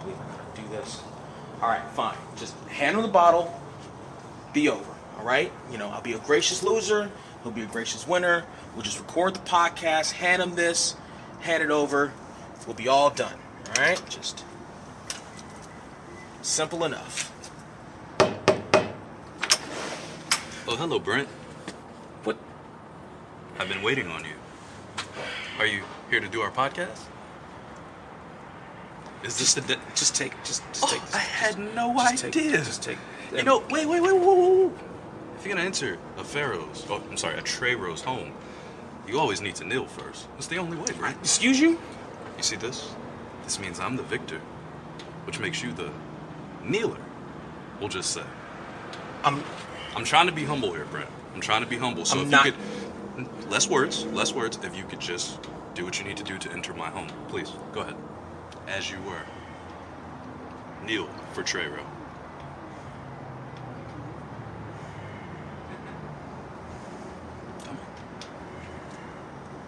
we do this? All right, fine. Just hand him the bottle. Be over. All right? I'll be a gracious loser. He'll be a gracious winner. We'll just record the podcast, hand him this, hand it over. We'll be all done. All right? Just simple enough. Oh, hello, Brent. What? I've been waiting on you. Are you here to do our podcast? Is this the Just take. I had no idea. Just take. Wait, whoa. If you're gonna enter a Trey Rose home, you always need to kneel first. It's the only way, right? Excuse you? You see this? This means I'm the victor, which makes you the kneeler. We'll just say. I'm trying to be humble here, Brent. I'm trying to be humble. So if you could, less words. If you could just do what you need to do to enter my home, please go ahead. As you were. Kneel for Trey Rose.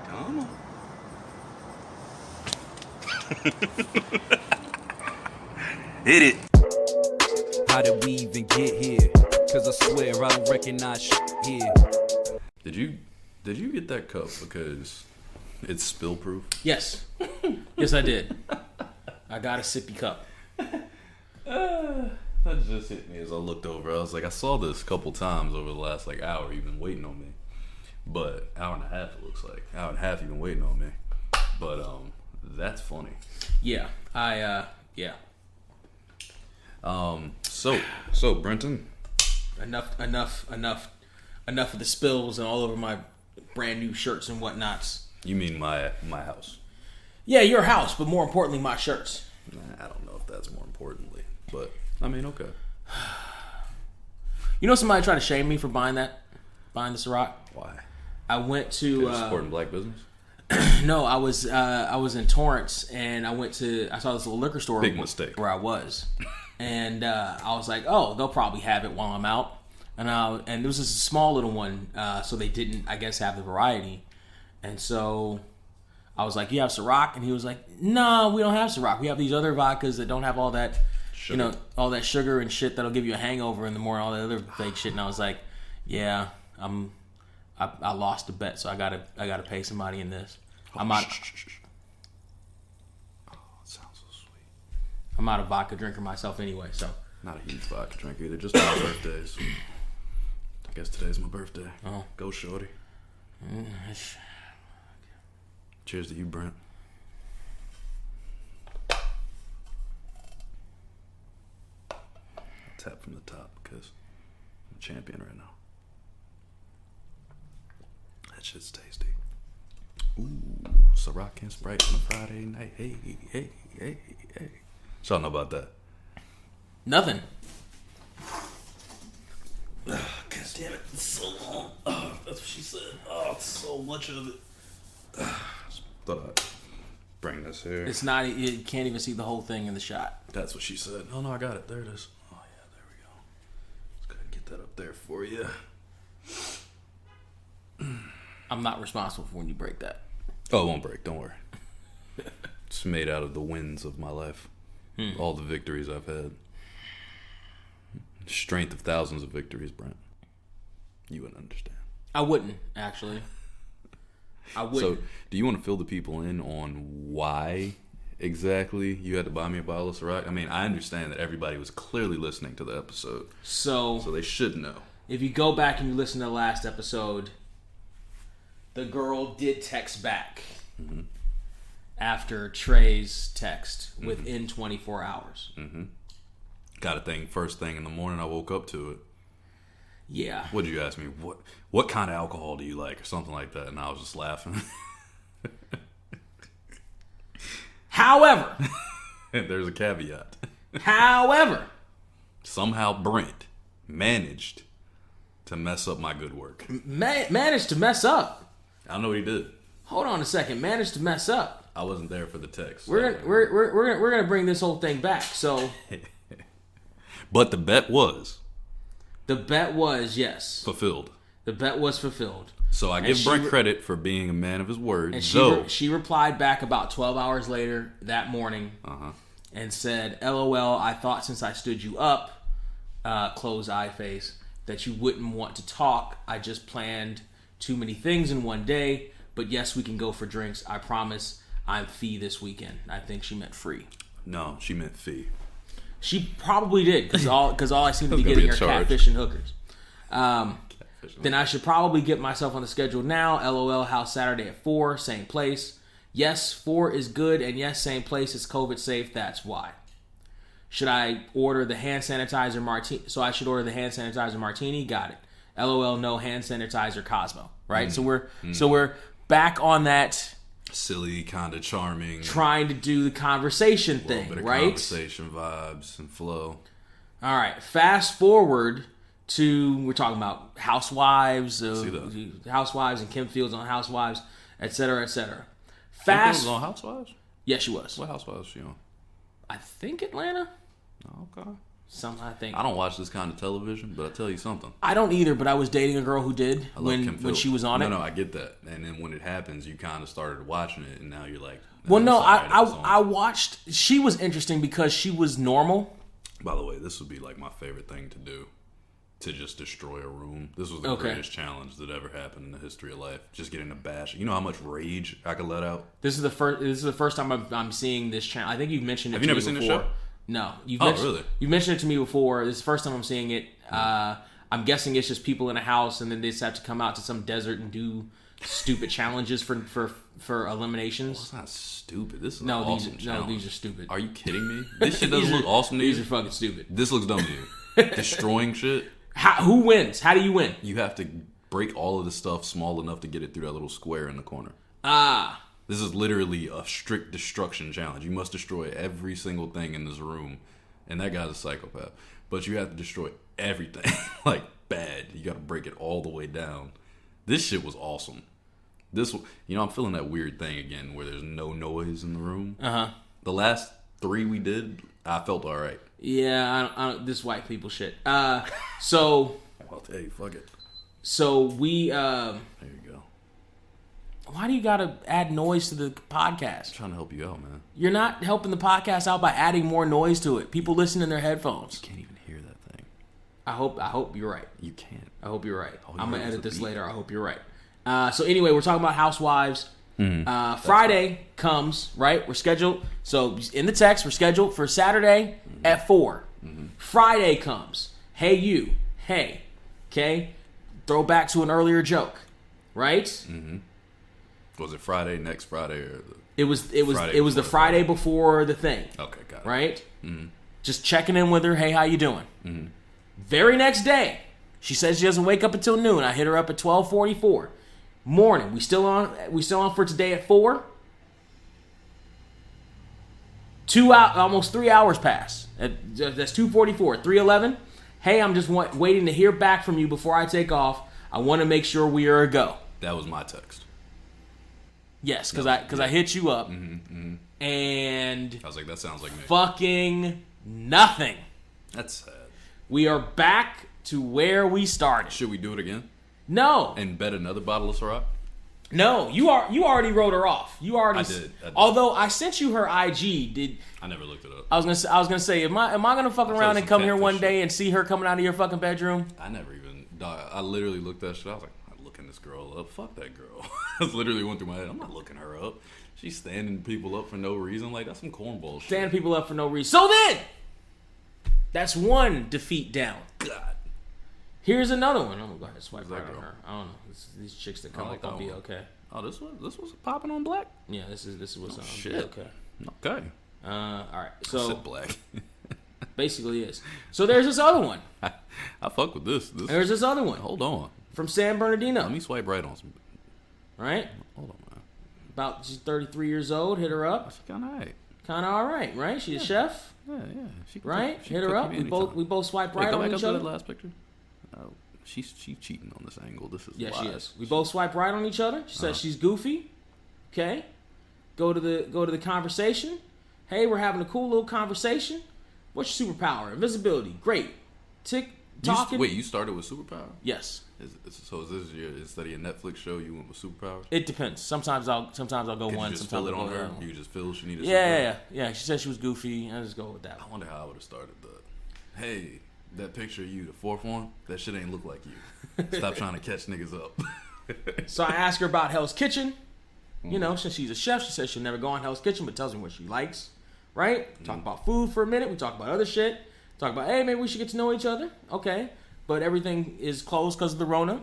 Come on. Hit it. How did we even get here? Cause I swear I don't recognize here. Did you get that cup because it's spill proof? Yes. Yes, I did. I got a sippy cup. That just hit me as I looked over. I was like, I saw this a couple times over the last hour. You've been waiting on me, but hour and a half it looks like. Hour and a half you've been waiting on me, but that's funny. Yeah, yeah. So Brenton. Enough of the spills and all over my brand new shirts and whatnots. You mean my house? Yeah, your house, but more importantly, my shirts. I don't know if that's more importantly, but I mean, okay. Somebody tried to shame me for buying this Ciroc? Why? I went to supporting black business. No, I was in Torrance and I saw this little liquor store. Big mistake. Where I was, and I was like, oh, they'll probably have it while I'm out, and it was just a small little one, so they didn't, I guess, have the variety, and so I was like, you have Ciroc? And he was like, no, we don't have Ciroc. We have these other vodkas that don't have all that, sugar. All that sugar and shit that'll give you a hangover in the morning, all that other fake shit. And I was like, yeah, I lost a bet, so I gotta pay somebody in this. I'm out. Oh, it sounds so sweet. I'm not a vodka drinker myself anyway, so. Not a huge vodka drinker either. Just my birthdays. I guess today's my birthday. Oh. Go, shorty. Cheers to you, Brent. I'll tap from the top because I'm a champion right now. That shit's tasty. Ooh, Ciroc and Sprite on a Friday night. Hey. So I don't know about that. Nothing. God damn it, it's so long. Oh, that's what she said. Oh, it's so much of it. Thought I'd bring this here. It's not. You can't even see the whole thing in the shot. That's what she said. Oh no, I got it. There it is. Oh yeah, there we go. Let's go ahead and get that up there for you. I'm not responsible for when you break that. Oh, it won't break. Don't worry. It's made out of the wins of my life. All the victories I've had. Strength of thousands of victories, Brent. You wouldn't understand. I wouldn't, actually. I wouldn't. So, do you want to fill the people in on why exactly you had to buy me a bottle of Ciroc? I mean, I understand that everybody was clearly listening to the episode. So they should know. If you go back and you listen to the last episode, the girl did text back after Trey's text within 24 hours. Got a thing first thing in the morning. I woke up to it. Yeah. What did you ask me? What kind of alcohol do you like, or something like that? And I was just laughing. However, there's a caveat. However, somehow Brent managed to mess up my good work. Managed to mess up. I don't know what he did. Hold on a second. Managed to mess up. I wasn't there for the text. We're gonna bring this whole thing back. So, but the bet was. The bet was, yes. Fulfilled. The bet was fulfilled. So I give Brent credit for being a man of his word. And she replied back about 12 hours later that morning. and said, "LOL, I thought since I stood you up, close eye face, that you wouldn't want to talk. I just planned too many things in one day. But yes, we can go for drinks. I promise I'm fee this weekend." I think she meant free. No, she meant fee. She probably did, because all I seem to be getting are catfish and hookers. Then I should probably get myself on the schedule now. LOL, house Saturday at 4, same place. Yes, 4 is good, and yes, same place. It's COVID safe. That's why. Should I order the hand sanitizer martini? So I should order the hand sanitizer martini. Got it. LOL, no hand sanitizer Cosmo. Right. So we're back on that silly, kind of charming, trying to do the conversation thing, bit of right? Conversation vibes and flow. All right. Fast forward to, we're talking about Housewives, Housewives and Kim Fields on Housewives, et cetera, et cetera. Kim Fields on Housewives? Yeah, she was. What Housewives was she on? I think Atlanta. Oh, okay. Something, I think. I don't watch this kind of television, but I'll tell you something. I don't either, but I was dating a girl who did when she was on it. No, I get that. And then when it happens, you kind of started watching it, and now you're like... Well, no, I watched... She was interesting because she was normal. By the way, this would be like my favorite thing to do. To just destroy a room. This was the greatest challenge that ever happened in the history of life. Just getting a bash. You know how much rage I could let out? This is the first time I'm seeing this channel. I think you've mentioned it to me before. Have you never seen this show? No. Really? You've mentioned it to me before. This is the first time I'm seeing it. I'm guessing it's just people in a house, and then they just have to come out to some desert and do stupid challenges for eliminations. Well, it's not stupid. This is an awesome challenge. No, these are stupid. Are you kidding me? This shit doesn't look awesome to you? These are fucking stupid. This looks dumb to you. Destroying shit. Who wins? How do you win? You have to break all of the stuff small enough to get it through that little square in the corner. This is literally a strict destruction challenge. You must destroy every single thing in this room. And that guy's a psychopath. But you have to destroy everything. Like, bad. You got to break it all the way down. This shit was awesome. I'm feeling that weird thing again where there's no noise in the room. The last 3 we did, I felt all right. Yeah, I don't this white people shit. So I'll tell you, fuck it. So we there you go. Why do you gotta add noise to the podcast? I'm trying to help you out, man. You're not helping the podcast out by adding more noise to it. People listen in their headphones. You can't even hear that thing. I hope you're right. You can't. I hope you're right. I'm gonna edit this later. I hope you're right. So anyway, we're talking about Housewives. Friday comes, right? We're scheduled. So in the text, we're scheduled for Saturday at 4. Friday comes. Hey, you. Hey. Okay? Throw back to an earlier joke. Right? Was it Friday, next Friday? Or it was the Friday before the thing. Okay, got it. Right? Just checking in with her. Hey, how you doing? Very next day, she says she doesn't wake up until noon. I hit her up at 12:44. Morning. We still on for today at 4. Almost 3 hours pass. That's 2:44. 3:11. Hey, I'm just waiting to hear back from you before I take off. I want to make sure we are a go. That was my text. Yes, because I hit you up, and I was like, that sounds like me. Fucking nothing. That's sad. We are back to where we started. Should we do it again? No. And bet another bottle of Ciroc? No, you already wrote her off. I did. Although I sent you her IG. I never looked it up. I was gonna say, am I gonna fuck around and come here one day and see her coming out of your fucking bedroom? I never even. I literally looked that shit. I was like, I'm not looking this girl up. Fuck that girl. That's literally went through my head. I'm not looking her up. She's standing people up for no reason. Like, that's some cornball shit. Standing people up for no reason. So then, that's one defeat down. God. Here's another one. I'm gonna go ahead and swipe right on her. I don't know. These chicks that come up gonna be okay. Oh, this was popping on black. Yeah, this is what's on. Shit. Okay. Okay. All right. So I said black. basically is. So there's this other one. I fuck with this. There's this other one. Hold on. From San Bernardino. Let me swipe right on some. Right. Hold on, man. About she's 33 years old. Hit her up. She's kind of alright. Kind of all right, right? She's a chef. Yeah. Right. Hit her up. We both swipe right on each other. That last picture. Oh, she's cheating on this angle. This is she is. We both swipe right on each other. She says she's goofy. Okay. Go to the conversation. Hey, we're having a cool little conversation. What's your superpower? Invisibility. Great. Talking. Wait, you started with superpower? Yes. So is this instead of your Netflix show, you went with superpowers? It depends. Sometimes I'll go one. You just sometimes feel it I'll on go her. the other. You just feel she needed. Yeah. She said she was goofy. I just go with that. I wonder how I would have started that. Hey, that picture of you, the fourth one, that shit ain't look like you. Stop trying to catch niggas up. So I asked her about Hell's Kitchen. You know, since she's a chef, she says she'll never go on Hell's Kitchen, but tells me what she likes. Right? Talk about food for a minute. We talk about other shit. Talk about, hey, maybe we should get to know each other. Okay. But everything is closed because of the Rona.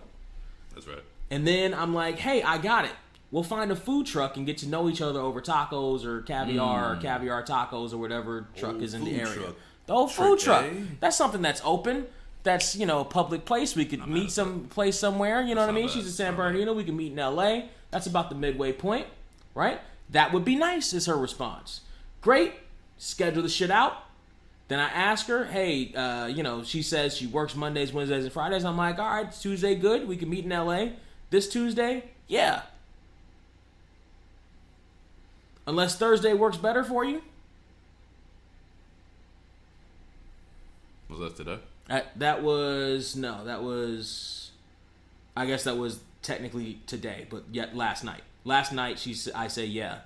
That's right. And then I'm like, hey, I got it. We'll find a food truck and get to know each other over tacos or caviar tacos or whatever truck is in the area. The old food truck. That's something that's open. That's, a public place. We could meet place somewhere. You know what I mean? She's in San Bernardino. We can meet in L.A. That's about the midway point, right? That would be nice, is her response. Great. Schedule the shit out. Then I ask her, hey, she says she works Mondays, Wednesdays, and Fridays. I'm like, all right, Tuesday, good. We can meet in L.A. This Tuesday, yeah. Unless Thursday works better for you. Was that today? I guess that was technically today, but yet last night. Last night, I say yeah.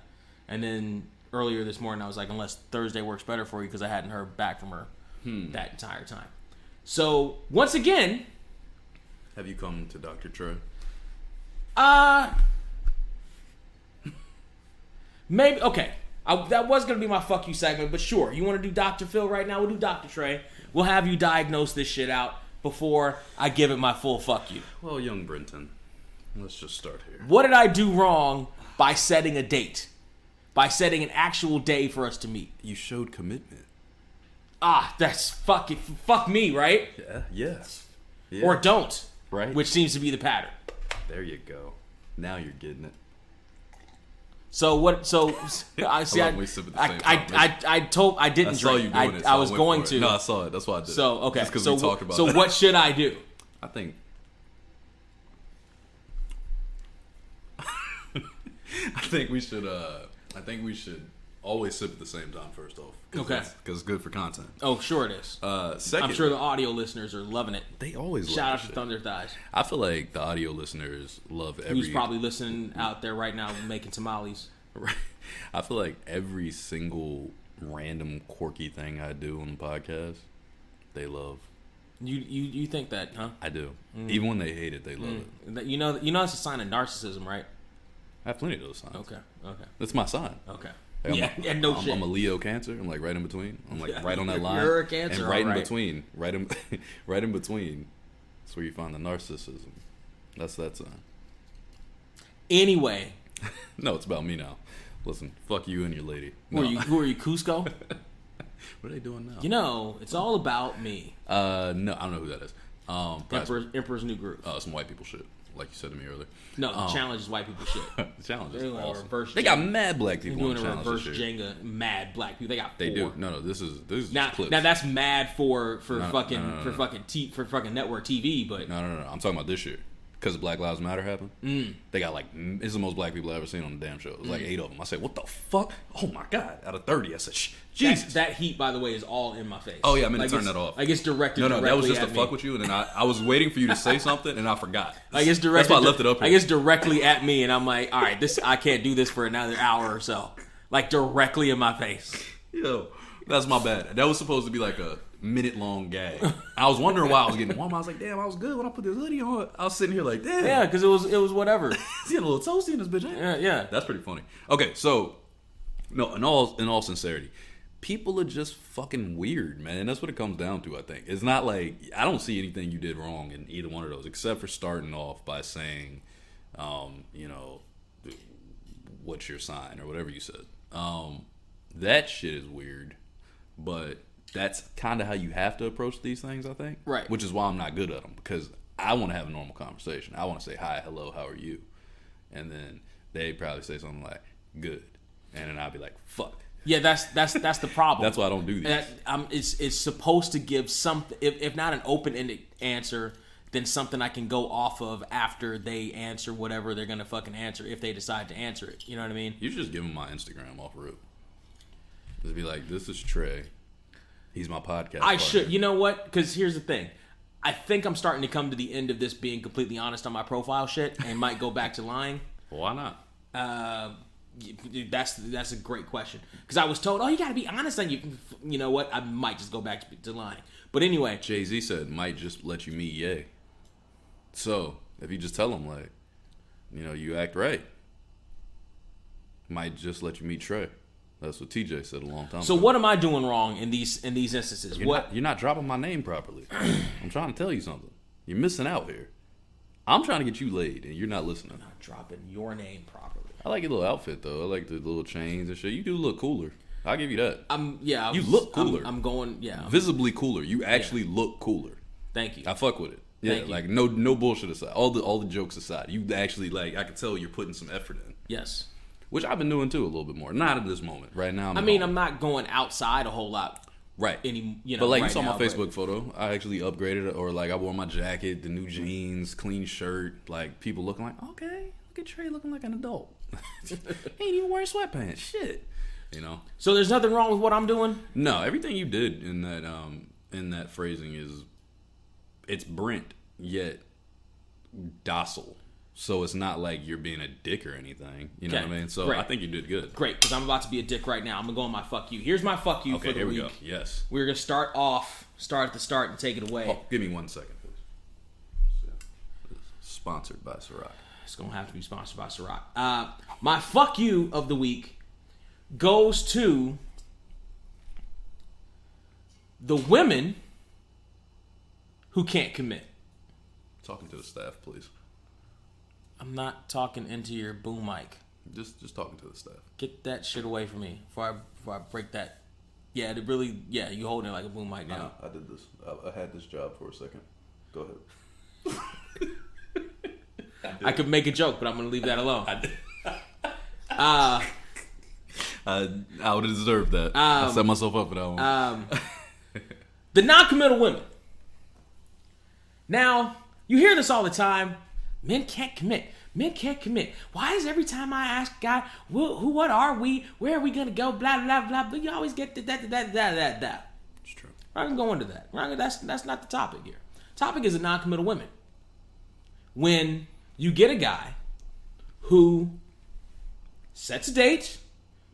And then earlier this morning, I was like, unless Thursday works better for you, because I hadn't heard back from her that entire time. So, once again... Have you come to Dr. Trey? Maybe, okay. That was going to be my fuck you segment, but sure. You want to do Dr. Phil right now? We'll do Dr. Trey. We'll have you diagnose this shit out before I give it my full fuck you. Well, young Brenton, let's just start here. What did I do wrong by setting a date? By setting an actual day for us to meet? You showed commitment. That's fuck me, right? Yeah. Or don't. Right. Which seems to be the pattern. There you go. Now you're getting it. So what? So I see. I didn't drink. I was going to. No, I saw it. That's why I did. So okay. Just because we talked about. So that. What should I do? I think we should. I think we should always sip at the same time. First off, okay, because it's good for content. Oh, sure it is. Second, I'm sure the audio listeners are loving it. They always shout out to Thunder Thighs. I feel like the audio listeners love every. Who's probably listening out there right now making tamales. Right. I feel like every single random quirky thing I do on the podcast, they love. You think that, huh? I do. Even when they hate it, they love it. You know it's a sign of narcissism, right? I have plenty of those signs. Okay. That's my sign. Okay. Like shit. I'm a Leo Cancer. I'm like right in between. I'm like right on that line. You're a Cancer, and right right. in between. Right in between. That's where you find the narcissism. That's that sign. Anyway. No, it's about me now. Listen, fuck you and your lady. Who are you, Cusco? What are they doing now? It's all about me. No, I don't know who that is. Emperor's New Groove. Some white people shit, like you said to me earlier. No, challenge is white people shit. The challenge is awesome. They got mad black people doing on a challenge reverse Jenga. Mad black people. They got 4. They do. No, this is now. clips. Now that's mad for fucking network TV. But no. I'm talking about this year. Because Black Lives Matter happened. They got it's the most black people I've ever seen on the damn show. It was like 8 of them. I said, what the fuck? Oh my God. Out of 30. I said, Jesus. That heat, by the way, is all in my face. Oh yeah, I meant to turn that off. I guess directed No, that was just to me. fuck with you. And then I was waiting for you to say something and I forgot. I guess directed. That's why I left it up here. I guess directly at me, and I'm like, all right, I can't do this for another hour or so. Like directly in my face. Yo, that's my bad. That was supposed to be like a minute-long gag. I was wondering why I was getting warm. I was like, damn, I was good when I put this hoodie on. I was sitting here like, damn. Yeah, because it was whatever. He's getting a little toasty in this bitch. Yeah. That's pretty funny. Okay, so, no, in all sincerity, people are just fucking weird, man. That's what it comes down to, I think. It's not like, I don't see anything you did wrong in either one of those, except for starting off by saying, what's your sign, or whatever you said. That shit is weird, but that's kind of how you have to approach these things, I think. Right. Which is why I'm not good at them, because I want to have a normal conversation. I want to say, hi, hello, how are you? And then they probably say something like, good. And then I'll be like, fuck. Yeah, that's the problem. That's why I don't do these. It's supposed to give something, if not an open-ended answer, then something I can go off of after they answer whatever they're going to fucking answer, if they decide to answer it. You know what I mean? You should just give them my Instagram off rip. Just be like, this is Trey. He's my podcast partner. should. You know what? Because here's the thing. I think I'm starting to come to the end of this being completely honest on my profile shit and might go back to lying. Why not? That's a great question. Because I was told, oh, you got to be honest, and you know what? I might just go back to lying. But anyway. Jay-Z said, might just let you meet Ye. So, if you just tell him, like, you know, you act right, might just let you meet Trey. That's what TJ said a long time ago. So what am I doing wrong in these instances? You're not dropping my name properly. I'm trying to tell you something. You're missing out here. I'm trying to get you laid, and you're not listening. I'm not dropping your name properly. I like your little outfit, though. I like the little chains and shit. You do look cooler. I'll give you that. You look cooler. I'm going, yeah. Visibly cooler. You actually look cooler. Thank you. I fuck with it. Yeah, Thank you. like no bullshit aside. All the jokes aside. You actually, like, I can tell you're putting some effort in. Yes. Which I've been doing, too, a little bit more. Not at this moment. Right now, I'm not going outside a whole lot. Right. But like, right you saw now, my Facebook photo. I actually upgraded it. Or, like, I wore my jacket, the new jeans, clean shirt. Like, people looking like, okay, look at Trey looking like an adult. He ain't even wearing sweatpants. Shit. You know? So there's nothing wrong with what I'm doing? No, everything you did in that phrasing it's Brent, yet docile. So it's not like you're being a dick or anything. You know what I mean? So great. I think you did good. Great, because I'm about to be a dick right now. I'm going to go on my fuck you. Here's my fuck you for the week. Okay, here we go. Yes. We're going to start at the start and take it away. Oh, give me 1 second, please. Sponsored by Ciroc. It's going to have to be sponsored by Ciroc. My fuck you of the week goes to the women who can't commit. Talking to the staff, please. I'm not talking into your boom mic. Just talking to the staff. Get that shit away from me before I break that. Yeah, you holding it like a boom mic now. I did this. I had this job for a second. Go ahead. I could make a joke, but I'm going to leave that alone. I would have deserved that. I set myself up for that one. The non-committal women. Now, you hear this all the time. Men can't commit. Men can't commit. Why is every time I ask God, what are we? Where are we going to go? Blah, blah, blah. But you always get that. It's true. I'm going to go into that. That's not the topic here. Topic is the non-committal women. When you get a guy who sets a date,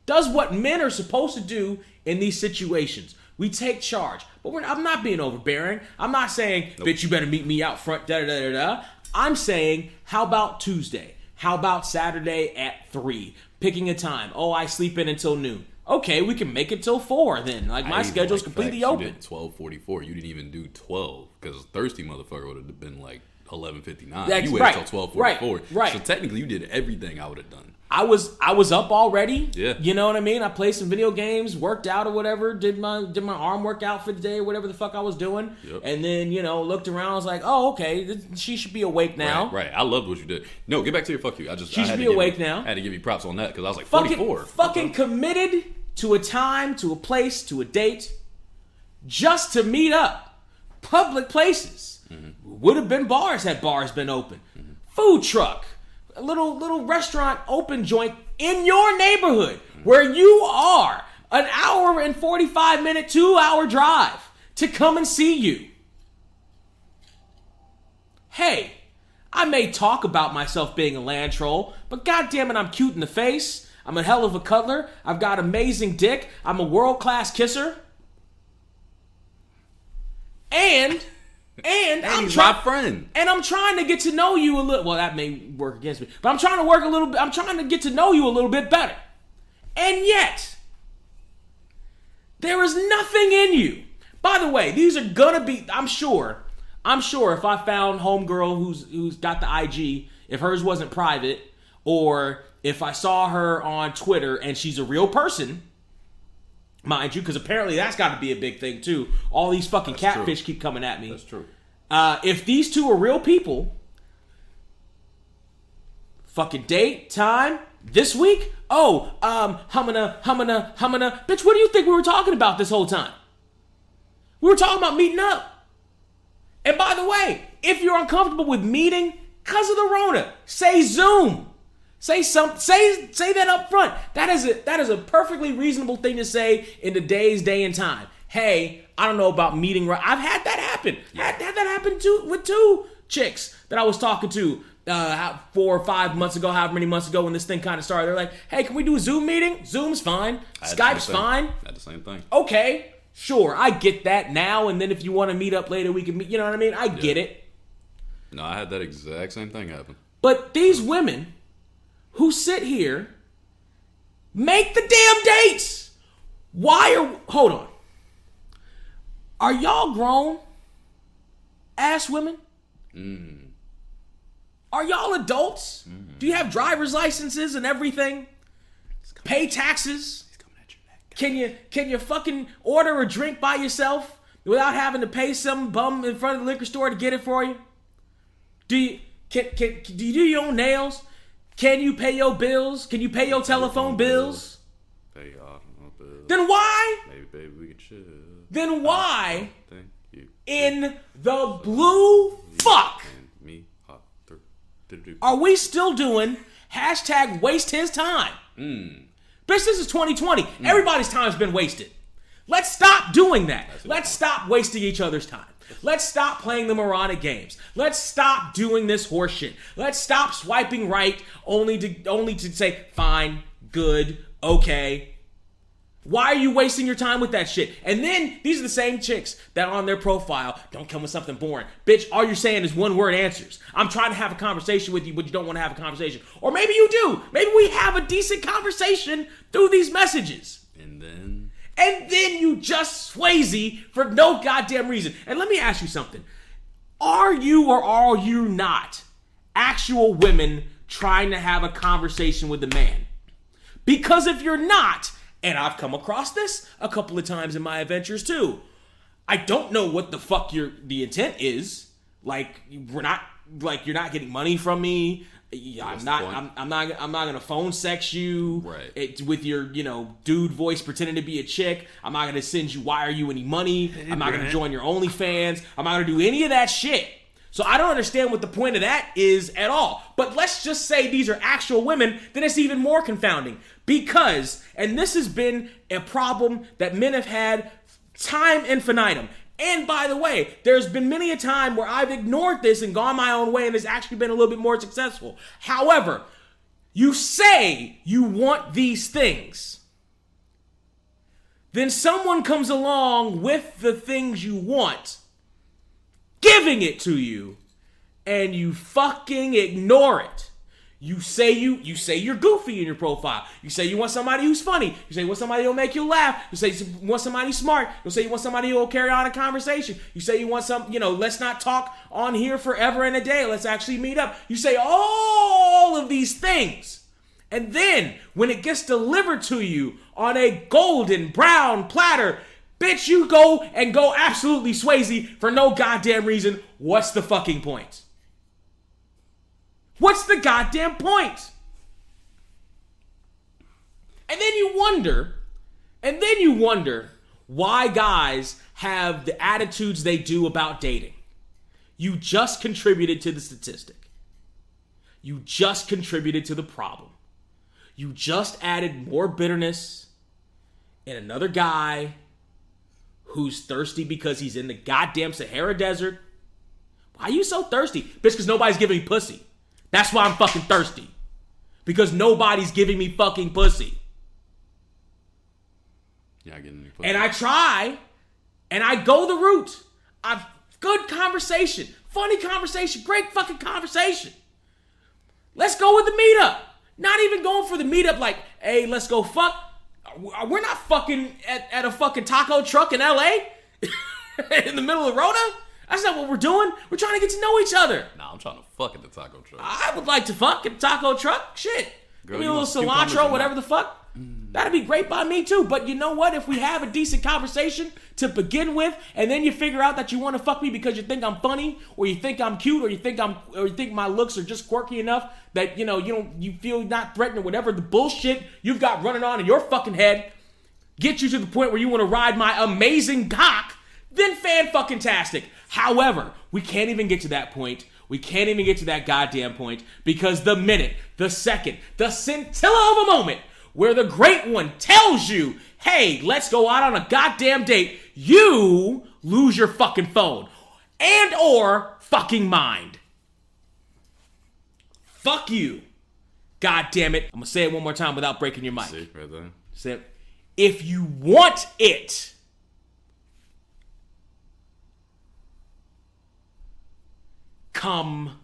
does what men are supposed to do in these situations. We take charge. But I'm not being overbearing. I'm not saying, bitch, you better meet me out front, da-da-da-da-da. I'm saying, how about Tuesday? How about Saturday at 3? Picking a time. Oh, I sleep in until noon. Okay, we can make it till 4 then. Like, my schedule's completely open. You did 12:44. You didn't even do 12 because thirsty motherfucker would have been like 11:59. You waited till 12:44. Right. So technically, you did everything I would have done. I was up already. Yeah. You know what I mean? I played some video games, worked out or whatever, did my arm workout for the day or whatever the fuck I was doing. Yep. And then, looked around, I was like, oh, okay, she should be awake now. Right. I loved what you did. No, get back to your fuck you. She should be awake now. I had to give you props on that because I was like 44. Fucking committed to a time, to a place, to a date, just to meet up. Public places. Mm-hmm. Would have been bars had bars been open. Mm-hmm. Food truck. A little restaurant open joint in your neighborhood where you are. An hour and 45 minute, 2-hour drive to come and see you. Hey, I may talk about myself being a land troll, but goddamn it, I'm cute in the face. I'm a hell of a cuddler. I've got amazing dick. I'm a world-class kisser. And I'm my friend. And I'm trying to get to know you a little. Well, that may work against me, but I'm trying to work a little bit. I'm trying to get to know you a little bit better. And yet, there is nothing in you. By the way, these are gonna be. I'm sure if I found homegirl who's got the IG, if hers wasn't private, or if I saw her on Twitter and she's a real person. Mind you, because apparently that's got to be a big thing too. All these fucking catfish keep coming at me. That's true. If these two are real people, fucking date, time, this week? Oh, humana. Bitch, what do you think we were talking about this whole time? We were talking about meeting up. And by the way, if you're uncomfortable with meeting because of the Rona, say Zoom. Say that up front. That is a perfectly reasonable thing to say in today's day and time. hey, I don't know about meeting right. I've had that happen. Had that happen too with 2 chicks that I was talking to 4 or 5 months ago, however many months ago when this thing kind of started. They're like, hey, can we do a Zoom meeting? Zoom's fine. Skype's fine. I had the same thing. Okay, sure, I get that now, and then if you want to meet up later, we can meet. You know what I mean? I get it. No, I had that exact same thing happen. But these women who sit here make the damn dates. Hold on. Are y'all grown ass women? Are y'all adults? Do you have driver's licenses and everything? Pay taxes? Can you fucking order a drink by yourself without having to pay some bum in front of the liquor store to get it for you? Do you do your own nails? Can you pay your bills? Can you pay your telephone bills? Pay your bills. Then why? Maybe, baby, we can chill. Then why? Thank you. In the blue fuck are we still doing hashtag waste his time? Bitch, this is 2020. Everybody's time's been wasted. Let's stop doing that. Let's stop wasting each other's time. Let's stop playing the moronic games. Let's stop doing this horse shit. Let's stop swiping right only to say fine, good, okay. Why are you wasting your time with that shit? And then these are the same chicks that on their profile don't come with something boring. Bitch, all you're saying is one word answers. I'm trying to have a conversation with you, but you don't want to have a conversation. Or maybe you do. Maybe we have a decent conversation through these messages. And then you just Swayze for no goddamn reason. And let me ask you something. Are you or are you not actual women trying to have a conversation with a man? Because if you're not, and I've come across this a couple of times in my adventures too, I don't know what the fuck the intent is. Like, you're not getting money from me. I'm not gonna phone sex you with your dude voice pretending to be a chick. I'm not gonna send you wire you any money. I'm not gonna join your OnlyFans. I'm not gonna do any of that shit. So I don't understand what the point of that is at all. But let's just say these are actual women, then it's even more confounding. Because, and this has been a problem that men have had time infinitum. And by the way, there's been many a time where I've ignored this and gone my own way and it's actually been a little bit more successful. However, you say you want these things. Then someone comes along with the things you want, giving it to you, and you fucking ignore it. You say you're goofy in your profile. You say you want somebody who's funny. You say you want somebody who'll make you laugh. You say you want somebody smart. You say you want somebody who'll carry on a conversation. You say you want some, let's not talk on here forever and a day. Let's actually meet up. You say all of these things. And then when it gets delivered to you on a golden brown platter, bitch, you go absolutely Swayze for no goddamn reason. What's the fucking point? What's the goddamn point? And then you wonder why guys have the attitudes they do about dating. You just contributed to the statistic. You just contributed to the problem. You just added more bitterness in another guy who's thirsty because he's in the goddamn Sahara Desert. Why are you so thirsty? Bitch, because nobody's giving me pussy. That's why I'm fucking thirsty. Because nobody's giving me fucking pussy. You're not getting any pussy. And I try, and I go the route. Good conversation. Funny conversation. Great fucking conversation. Let's go with the meetup. Not even going for the meetup like, hey, let's go fuck. We're not fucking at a fucking taco truck in LA in the middle of Rona. That's not what we're doing. We're trying to get to know each other. Nah, I'm trying to fuck at the taco truck. I would like to fuck at the taco truck. Shit. Give me a little cilantro, whatever the fuck. That'd be great by me too. But you know what? If we have a decent conversation to begin with, and then you figure out that you want to fuck me because you think I'm funny, or you think I'm cute, or you think my looks are just quirky enough that you feel not threatened, or whatever the bullshit you've got running on in your fucking head, get you to the point where you want to ride my amazing cock, then fan-fucking-tastic. However, we can't even get to that point. We can't even get to that goddamn point because the minute, the second, the scintilla of a moment where the great one tells you, hey, let's go out on a goddamn date, you lose your fucking phone and or fucking mind. Fuck you. God damn it. I'm gonna say it one more time without breaking your mic. See, right there. Say it. If you want it, come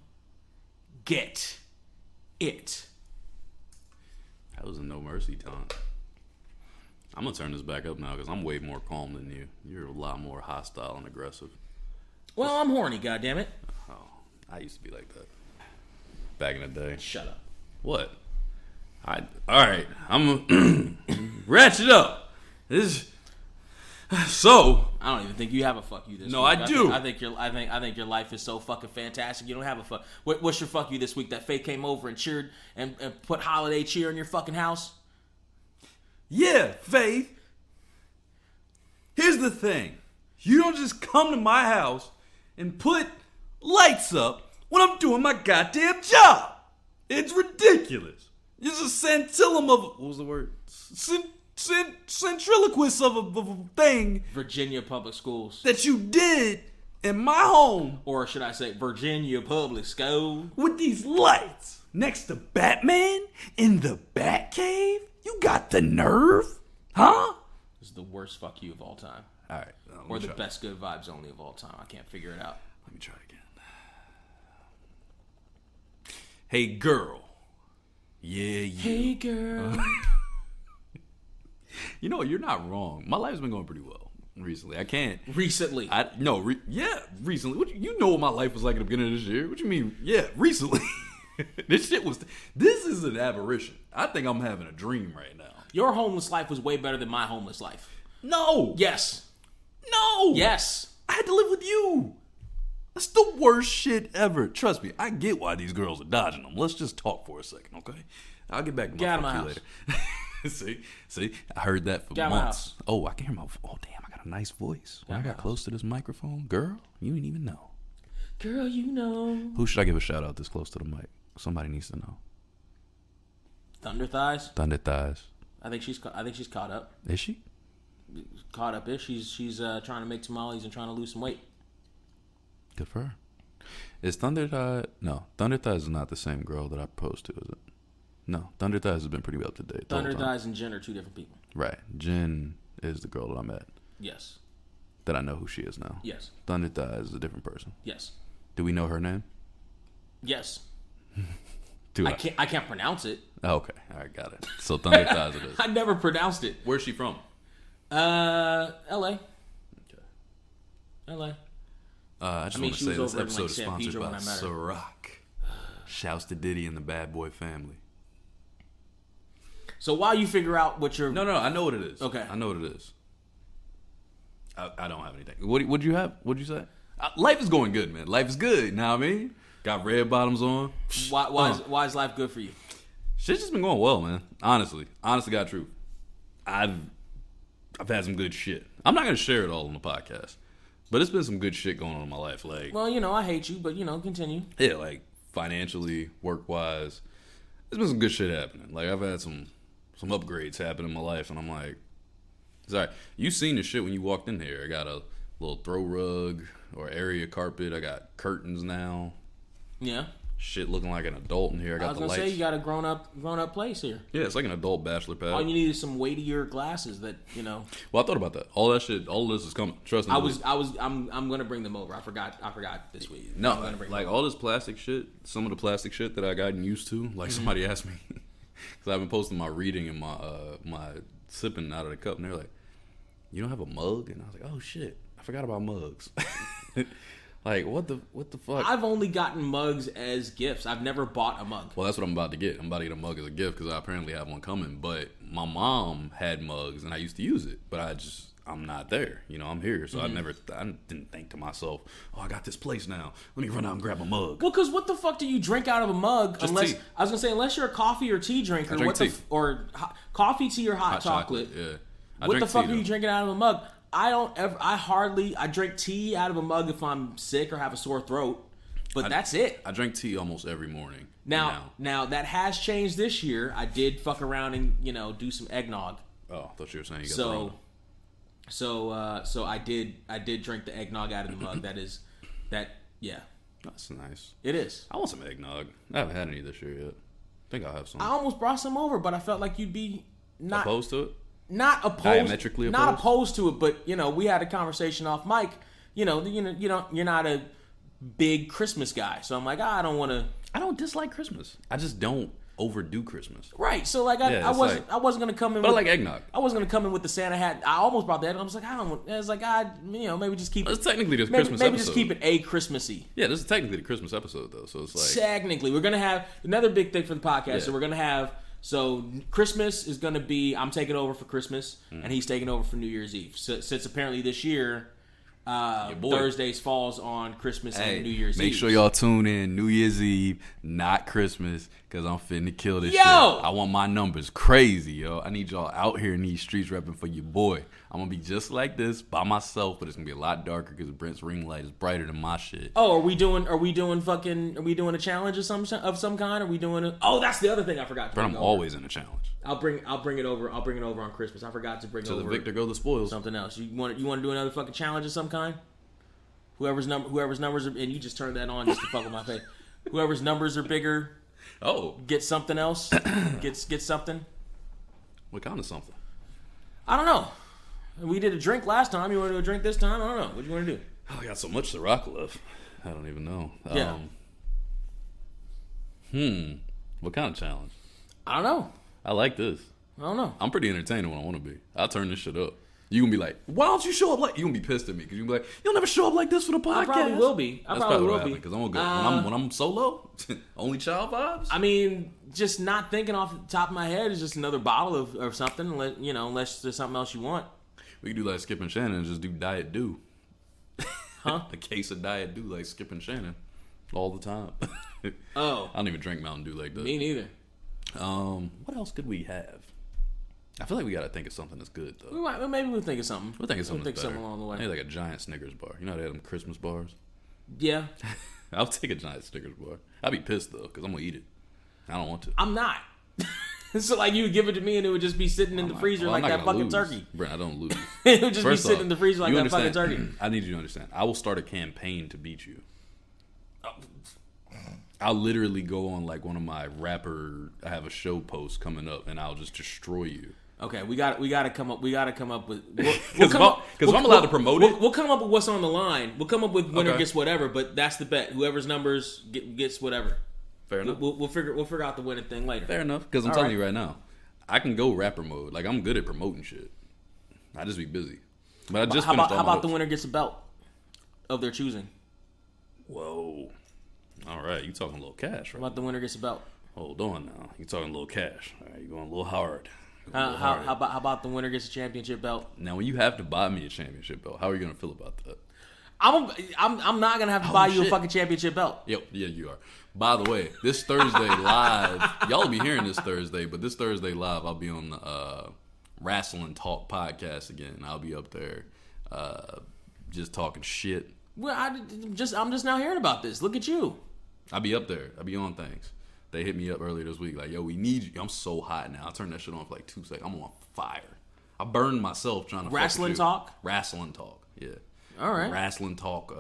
get it. That was a no mercy taunt. I'm gonna turn this back up now because I'm way more calm than you. You're a lot more hostile and aggressive. Well, I'm horny, goddammit. Oh, I used to be like that back in the day. Shut up. What? All right. I'm ratchet up. So I don't even think you have a fuck you this week. No, I do. I think your life is so fucking fantastic. You don't have a fuck. What's your fuck you this week? That Faith came over and cheered and put holiday cheer in your fucking house? yeah, Faith. Here's the thing. You don't just come to my house and put lights up when I'm doing my goddamn job. It's ridiculous. You're a scintillum of what was the word? Ventriloquist of a thing Virginia Public Schools. that you did in my home Or should I say Virginia Public School? with these lights next to Batman in the Batcave. You got the nerve, huh? This is the worst fuck you of all time. All right, Or the best good vibes only of all time. I can't figure it out. Let me try again. Hey, girl. Yeah, you. Hey, girl. You know, you're not wrong. My life's been going pretty well recently. I can't. Recently. Recently. You know what my life was like at the beginning of this year. What you mean? Yeah, recently. This is an aberration. I think I'm having a dream right now. Your homeless life was way better than my homeless life. No. Yes. No. Yes. I had to live with you. That's the worst shit ever. Trust me, I get why these girls are dodging them. Let's just talk for a second, okay? I'll get back to Get out my of my fuck you later. See, I heard that for Get out of my months. house. Oh, I can hear my. Oh, damn, I got a nice voice. When I got close to this microphone, girl, you didn't even know. Girl, you know. Who should I give a shout out this close to the mic? Somebody needs to know. Thunder Thighs. Thunder Thighs. I think she's caught up. Is she? Caught up ish. She's trying to make tamales and trying to lose some weight. Good for her. Is Thunder Thighs? No, Thunder Thighs is not the same girl that I proposed to, is it? No, Thunder Thighs has been pretty up to date. Thunder Thighs and Jen are two different people. Right. Jen is the girl that I met. Yes. That I know who she is now. Yes. Thunder Thighs is a different person. Yes. Do we know her name? Yes. Do I can't pronounce it. Oh, okay. All right, got it. So Thunder Thighs it is. I never pronounced it. Where's she from? L.A. Okay. L.A. I just mean, want to she say was this over in, episode like, is San sponsored Pedro by when I met her. Ciroc. Shouts to Diddy and the Bad Boy family. So while you figure out what your... No, I know what it is. Okay. I know what it is. I don't have anything. What'd you have? What'd you say? Life is going good, man. Life is good. Know what I mean? Got red bottoms on. Why is life good for you? Shit's just been going well, man. Honestly, God, truth. I've had some good shit. I'm not gonna share it all on the podcast, but it's been some good shit going on in my life. Like, Well, I hate you, but continue. yeah, like financially, work wise, there's been some good shit happening. Like, I've had some upgrades happen in my life, and I'm like, sorry, you seen the shit when you walked in here. I got a little throw rug or area carpet. I got curtains now. Yeah. Shit looking like an adult in here. I got I was the gonna lights. say you got a grown up place here. Yeah, it's like an adult bachelor pad. All you need is some weightier glasses that Well, I thought about that. All that shit, all of this is coming. Trust me. I'm gonna bring them over. I forgot this week. I'm No, gonna bring like them all this plastic shit, some of the plastic shit that I gotten used to. Like somebody asked me, because I've been posting my reading and my sipping out of the cup, and they're like, "You don't have a mug?" And I was like, "Oh shit, I forgot about mugs." Like, what the fuck? I've only gotten mugs as gifts. I've never bought a mug. Well, that's what I'm about to get. I'm about to get a mug as a gift because I apparently have one coming. But my mom had mugs, and I used to use it, but I'm not there. I'm here, so I didn't think to myself, oh, I got this place now. Let me run out and grab a mug. Well, because what the fuck do you drink out of a mug? Just unless tea. I was gonna say, unless you're a coffee or tea drinker, I drink tea. Coffee, tea, or hot chocolate. Yeah. What the fuck are you drinking out of a mug? I drink tea out of a mug if I'm sick or have a sore throat, but that's it. I drink tea almost every morning. Now that has changed this year. I did fuck around and do some eggnog. Oh, I thought you were saying you got the Rona. So I did drink the eggnog out of the mug. Yeah. That's nice. It is. I want some eggnog. I haven't had any this year yet. I think I'll have some. I almost brought some over, but I felt like you'd be not opposed to it. Not opposed. Diametrically opposed. Not opposed to it, but we had a conversation off mic. You're not a big Christmas guy, so I'm like, I don't want to. I don't dislike Christmas. I just don't overdo Christmas. Right. So I wasn't gonna come in. But I like eggnog. I wasn't gonna come in with the Santa hat. I almost brought that. I was like, maybe just keep it. It's technically the Christmas episode. Maybe just keep it a Christmassy. Yeah, this is technically the Christmas episode though. So it's like technically we're gonna have another big thing for the podcast. Yeah. So we're gonna have. So Christmas is gonna be. I'm taking over for Christmas, and he's taking over for New Year's Eve. So, since apparently this year. Thursdays falls on Christmas and New Year's Eve. Make sure y'all tune in New Year's Eve, not Christmas, because I'm finna kill this shit. I want my numbers crazy, yo. I need y'all out here in these streets repping for your boy. I'm gonna be just like this by myself, but it's gonna be a lot darker because Brent's ring light is brighter than my shit. Oh, are we doing a challenge of some kind? Are we doing a? Oh, that's the other thing I forgot. Brent, I'm always in a challenge. I'll bring it over on Christmas. I forgot to bring over. So the victor go the spoils. Something else. You want to do another fucking challenge of some kind? Whoever's numbers are, and you just turned that on just to fuck with my face. Whoever's numbers are bigger. Oh. Get something else. Get something. What kind of something? I don't know. We did a drink last time. You want to do a drink this time? I don't know. What do you want to do? Oh, I got so much Ciroc left. I don't even know. Yeah. What kind of challenge? I don't know. I like this. I don't know. I'm pretty entertaining when I want to be. I'll turn this shit up. You gonna be like, why don't you show up like? You gonna be pissed at me because you gonna be like, you'll never show up like this for the podcast. I probably will be. That's probably will be because I'm gonna go when I'm solo. Only child vibes. I mean, just not thinking off the top of my head is just another bottle of something. Unless there's something else you want. We could do like Skip and Shannon and just do Diet Dew. Huh? A case of Diet Dew like Skip and Shannon all the time. Oh, I don't even drink Mountain Dew like that. Me neither. What else could we have? I feel like we gotta think of something that's good though. Maybe we'll think of something. We'll think of something something along the way. Maybe like a giant Snickers bar. You know how they have them Christmas bars? Yeah. I'll take a giant Snickers bar. I'll be pissed though because I'm gonna eat it. I don't want to. I'm not. So like you would give it to me and it would just be sitting in the freezer like that fucking turkey. Brent, I don't lose. It would just be sitting in the freezer like that fucking turkey. I need you to understand. I will start a campaign to beat you. I'll literally go on like one of my I have a show posts coming up and I'll just destroy you. Okay, we got to come up with because I'm allowed to promote it. We'll come up with what's on the line. We'll come up with winner gets whatever, but that's the bet. Whoever's numbers gets whatever. Fair enough. We'll figure out the winning thing later. Fair enough, because I'm telling you right now, I can go rapper mode. Like I'm good at promoting shit. I just be busy. But I just how about the winner gets a belt of their choosing? Whoa. All right, you talking a little cash, right? How about the winner gets a belt? Hold on now. You talking a little cash. All right, you going a little hard. How about the winner gets a championship belt? Now, when you have to buy me a championship belt, how are you gonna feel about that? I'm not gonna have to buy you a fucking championship belt. Yep, yeah, you are. By the way, this Thursday live, y'all will be hearing this Thursday, but this Thursday live, I'll be on the Wrestling Talk podcast again. I'll be up there, just talking shit. Well, I'm just now hearing about this. Look at you. I'll be up there. I'll be on things. They hit me up earlier this week, like, yo, we need you. I'm so hot now. I turned that shit on for like 2 seconds. I'm on fire. I burned myself trying to Wrestling Talk? Wrestling Talk, yeah. All right. Wrestling Talk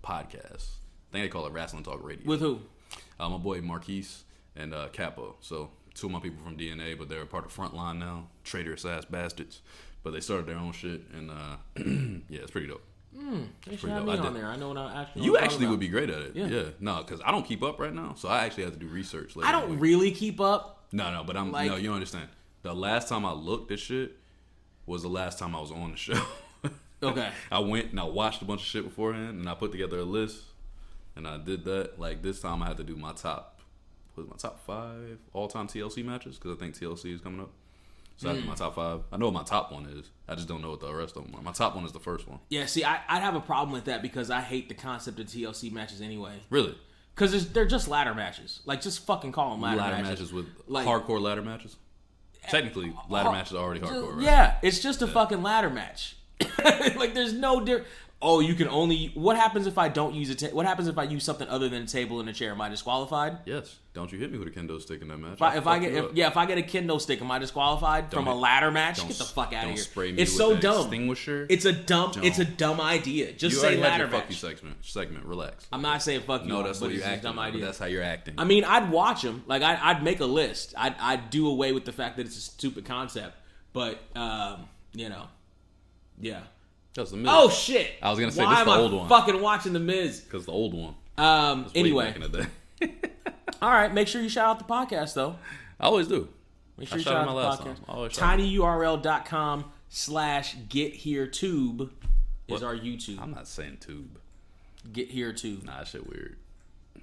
podcast. I think they call it Wrestling Talk Radio. With who? My boy Marquise and Capo. So 2 of my people from DNA, but they're a part of Frontline now. Traitorous ass bastards. But they started their own shit, and yeah, it's pretty dope. They should have me on there. I know what I actually. You actually would be great at it. Yeah. No, because I don't keep up right now, so I actually have to do research later. I don't really keep up. No, but I'm. No, you don't understand. The last time I looked at shit was the last time I was on the show. Okay. I went and I watched a bunch of shit beforehand, and I put together a list, and I did that. Like this time, I had to do my top 5 all-time TLC matches because I think TLC is coming up. So I do my top 5. I know what my top one is. I just don't know what the rest of them are. My top one is the first one. Yeah, see, I'd have a problem with that because I hate the concept of TLC matches anyway. Really? Because they're just ladder matches. Like, just fucking call them ladder matches. With like, hardcore ladder matches? Technically, ladder matches are already hardcore, right? Yeah, it's just a fucking ladder match. Like, there's no difference. Oh, you can only. What happens if I don't use a? What happens if I use something other than a table and a chair? Am I disqualified? Yes. Don't you hit me with a kendo stick in that match? If I get a kendo stick, am I disqualified from a ladder match? Get the fuck out of here! Spray me it's with so an dumb. Extinguisher. It's a dumb idea. Just say ladder match. Fuck you segment. Relax. I'm not saying fuck you. No, that's what it's you're acting. Dumb idea. That's how you're acting. I mean, I'd watch them. Like I'd make a list. I'd do away with the fact that it's a stupid concept. But yeah. That's the Miz. Oh shit! I was gonna say this is the old one. Fucking watching the Miz Because the old one. Anyway. Back in the day. All right. Make sure you shout out the podcast though. I always do. Make sure you shout out the podcast. tinyurl.com/getHereTube is our YouTube. I'm not saying tube. Get Here Tube. Nah, that shit weird.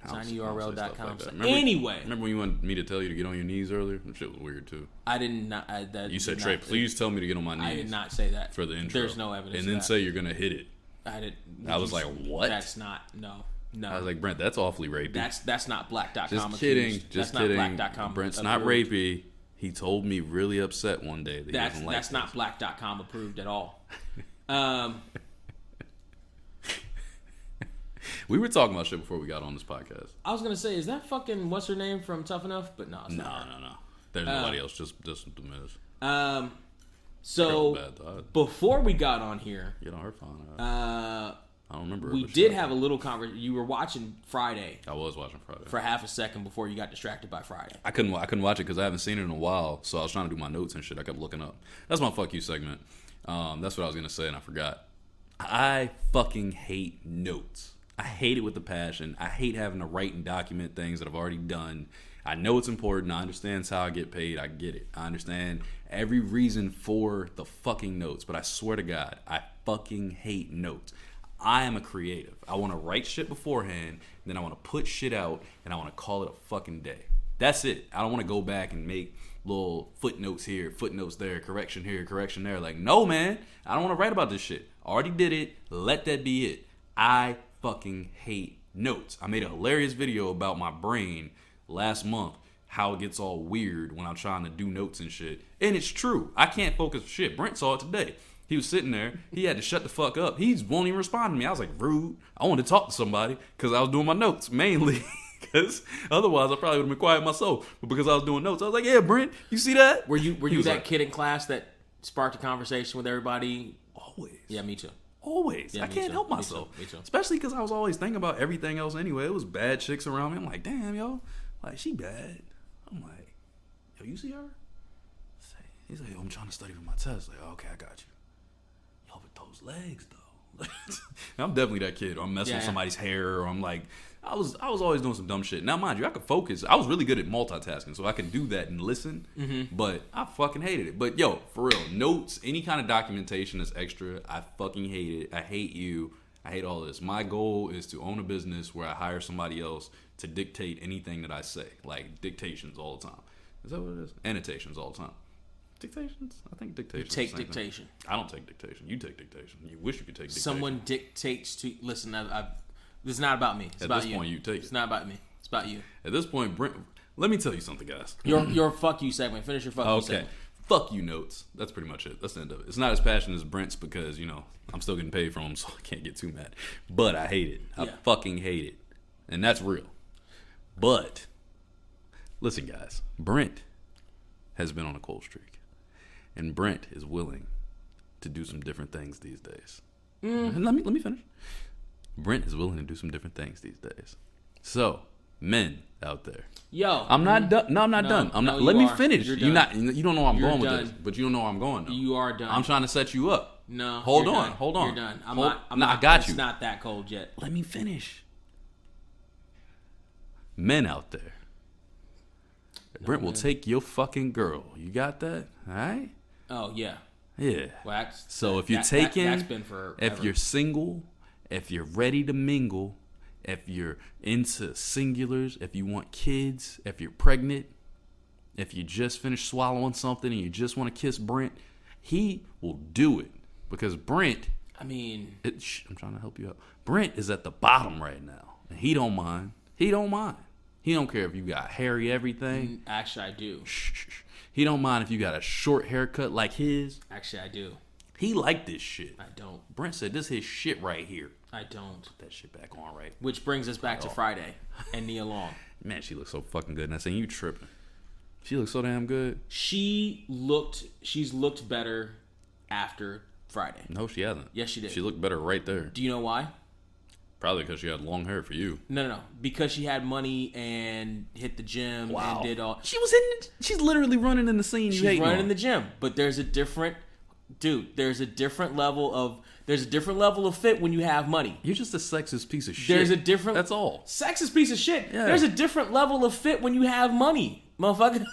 tinyurl.com. Anyway. Remember when you wanted me to tell you to get on your knees earlier? That shit was weird too. I didn't. You said, Trey, please tell me to get on my knees. I did not say that. For the intro. There's no evidence. And then say you're going to hit it. I did. I was like, what? That's not. No. I was like, Brent, that's awfully rapey. That's not black.com. Just kidding. That's kidding. Not black.com. Brent's not rapey. He told me really upset one day that he doesn't like that's not black.com approved at all. We were talking about shit before we got on this podcast. I was gonna say, is that fucking what's her name from Tough Enough? But no, it's not. No. There's nobody else. Just the Miz. So before we got on here, you know her fine. I don't remember. We did have a little conversation. You were watching Friday. I was watching Friday for half a second before you got distracted by Friday. I couldn't watch it because I haven't seen it in a while. So I was trying to do my notes and shit. I kept looking up. That's my fuck you segment. That's what I was gonna say and I forgot. I fucking hate notes. I hate it with a passion. I hate having to write and document things that I've already done. I know it's important. I understand how I get paid. I get it. I understand every reason for the fucking notes. But I swear to God, I fucking hate notes. I am a creative. I want to write shit beforehand, then I want to put shit out, and I want to call it a fucking day. That's it. I don't want to go back and make little footnotes here, footnotes there, correction here, correction there. Like, no, man. I don't want to write about this shit. I already did it. Let that be it. I fucking hate notes. I made a hilarious video about my brain last month, how it gets all weird when I'm trying to do notes and shit. And it's true. I can't focus for shit. Brent saw it today. He was sitting there. He had to shut the fuck up. He won't even respond to me. I was like, rude. I wanted to talk to somebody because I was doing my notes mainly. Because otherwise I probably would have been quiet myself. But because I was doing notes, I was like, yeah, Brent, you see that? Were you that kid in class that sparked a conversation with everybody? Always. Yeah, me too. Always. Yeah, I can't help myself. Me too. Especially because I was always thinking about everything else anyway. It was bad chicks around me. I'm like, damn, yo. Like, she bad. I'm like, yo, you see her? He's like, yo, I'm trying to study for my test. Like, okay, I got you. Yo, but those legs, though. I'm definitely that kid. Or I'm messing with somebody's hair. Or I'm like, I was always doing some dumb shit. Now, mind you, I could focus. I was really good at multitasking. So I could do that and listen. Mm-hmm. But I fucking hated it. But, yo, for real, notes, any kind of documentation that's extra, I fucking hate it. I hate you. I hate all this. My goal is to own a business where I hire somebody else to dictate anything that I say. Like, dictations all the time. Is that what it is? Annotations all the time. Dictations? I think dictations. You take dictation. I don't take dictation. You take dictation. You wish you could take dictation. Someone dictates to... Listen, this is not about me. It's about you. At this point, you take it. It's not about me. It's about you. At this point, Brent... Let me tell you something, guys. Your fuck you segment. Finish your fuck you segment. Okay. Fuck you notes. That's pretty much it. That's the end of it. It's not as passionate as Brent's because, you know, I'm still getting paid from him, so I can't get too mad. But I hate it. I fucking hate it. And that's real. But, listen, guys. Brent has been on a cold streak. And Brent is willing to do some different things these days. And let me finish. Brent is willing to do some different things these days. So, men out there. Yo. I'm not done. No, I'm not done. I'm not. Let me finish. You don't know where I'm going with this, but you don't know where I'm going though. You are done. I'm trying to set you up. No. Hold on. You're done. I got you. It's not that cold yet. Let me finish. Men out there. Brent will take your fucking girl. You got that? All right? Oh, yeah. Yeah. Well, so if you're taking, that's been forever. If you're single, if you're ready to mingle, if you're into singulars, if you want kids, if you're pregnant, if you just finished swallowing something and you just want to kiss Brent, he will do it. Because Brent, I'm trying to help you out. Brent is at the bottom right now. And he don't mind. He don't mind. He don't care if you got hairy everything. Actually, I do. He don't mind if you got a short haircut like his. Actually, I do. He liked this shit. I don't. Brent said this his shit right here. I don't. Put that shit back on right. Which brings us back to Friday and Nia Long. Man, she looks so fucking good. And I saying you tripping. She looks so damn good. She's looked better after Friday. No, she hasn't. Yes, she did. She looked better right there. Do you know why? Probably because she had long hair for you. No. Because she had money and hit the gym and did all. She's literally running in the scene. She's running in the gym, but there's a different level of fit when you have money. You're just a sexist piece of shit. That's all. Sexist piece of shit. Yeah. There's a different level of fit when you have money, motherfucker.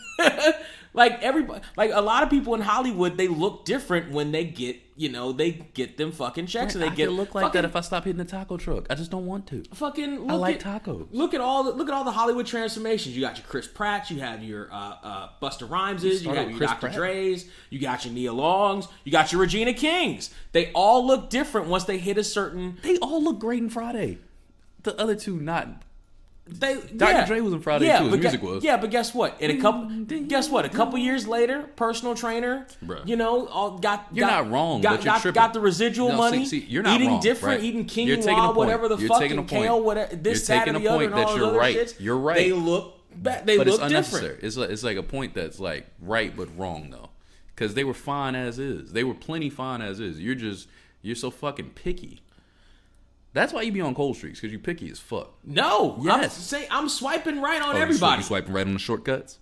Like everybody, like a lot of people in Hollywood, they look different when they get them fucking checks, and they I get could look like that if I stop hitting the taco truck. I just don't want to. Fucking. I like tacos. Look at all the Hollywood transformations. You got your Chris Pratts, you have your Busta Rhymeses, you got your Dr. Dre's, you got your Nia Longs, you got your Regina Kings. They all look different once they hit a certain. They all look great in Friday. The other two not. Dr. Dre was in Friday too. His music was. Yeah, but guess what? A couple years later, personal trainer, bruh. You're not wrong, but you're tripping. Got the residual money. See, you're not eating wrong, different, right? eating quinoa, whatever the fucking kale, whatever. This, that, and the other, and all those other shits. You're right. They look it's unnecessary. Different. It's like a point that's like right but wrong though, because they were fine as is. They were plenty fine as is. You're so fucking picky. That's why you be on cold streaks, because you picky as fuck. No. Yes. I'm swiping right on everybody. You swiping right on the shortcuts?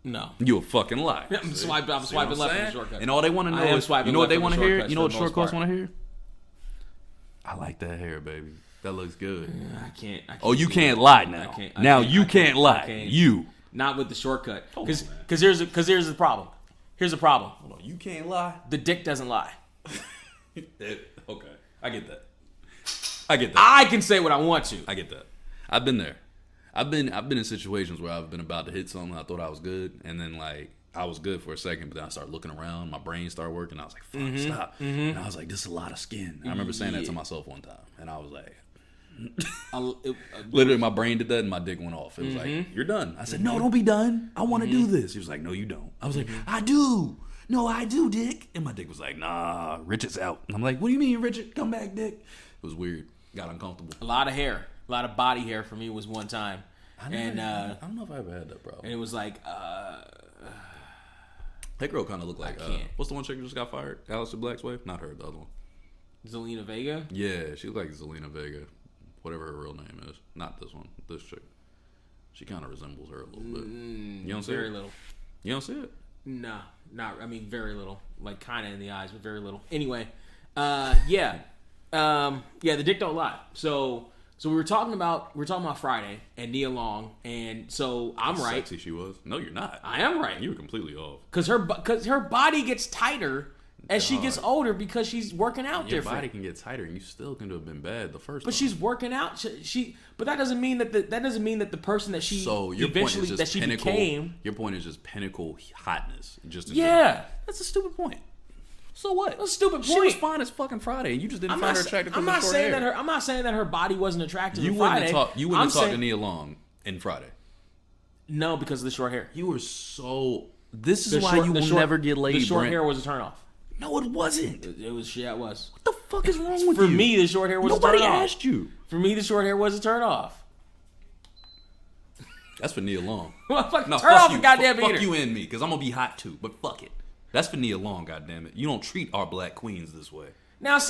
No. You a fucking liar. I'm swiping left on the shortcut. And all they want to know is, you know what they want to hear? You know what shortcuts want to hear? I like that hair, baby. That looks good. I can't oh, you can't lie now. You can't lie. You. Not with the shortcut. Because here's the problem. Here's the problem. Hold on. You can't lie. The dick doesn't lie. Okay. I get that. I can say what I want to. I get that. I've been there. I've been in situations where I've been about to hit something. I thought I was good, and then like I was good for a second, but then I started looking around. My brain started working. I was like, "Fuck, stop!" And I was like, "This is a lot of skin." I remember saying that to myself one time, and I was like, literally, my brain did that, and my dick went off. It was like, "You're done." I said, "No, don't be done. I want to do this." He was like, "No, you don't." I was like, "I do. No, I do, Dick." And my dick was like, "Nah, Richard's out." And I'm like, "What do you mean, Richard? Come back, Dick." It was weird. Got uncomfortable. A lot of hair. A lot of body hair for me was one time. I don't know if I ever had that problem. And it was like, that girl kind of looked like, what's the one chick who just got fired? Alistair Black's wife? Not her, the other one. Zelina Vega? Yeah, she looked like Zelina Vega. Whatever her real name is. Not this one. This chick. She kind of resembles her a little bit. You don't see it? Very little. You don't see it? No. Very little. Like, kind of in the eyes, but very little. Anyway, yeah, the dick don't lie. So we were talking about Friday and Nia Long, and so I'm How right. Sexy she was. No, you're not. I am right. You were completely off. Because her body gets tighter as she gets older because she's working out Your different. body can get tighter, and you still can have been bad the first. But time. she's working out. But that doesn't mean that the person that she eventually that she became. Your point is just pinnacle hotness. Just that's a stupid point. So what? That's a stupid point. She was fine as fucking Friday, and you just didn't find her attractive. I'm not saying that her body wasn't attractive. You Friday. You wouldn't have talked to Nia Long in Friday. No, because of the short hair. You were so. This is why you will never get laid. The short Brent. hair was a turnoff. No, it wasn't. It was. Yeah, it was. What the fuck is wrong with For you? For me, the short hair was Nobody a turnoff. asked you. For me, the short hair was a turnoff. That's for Nia Long. Turn off the goddamn heater. Fuck you and me, because I'm gonna be hot too. But fuck it. That's for Nia Long, goddammit. You don't treat our black queens this way. Reverse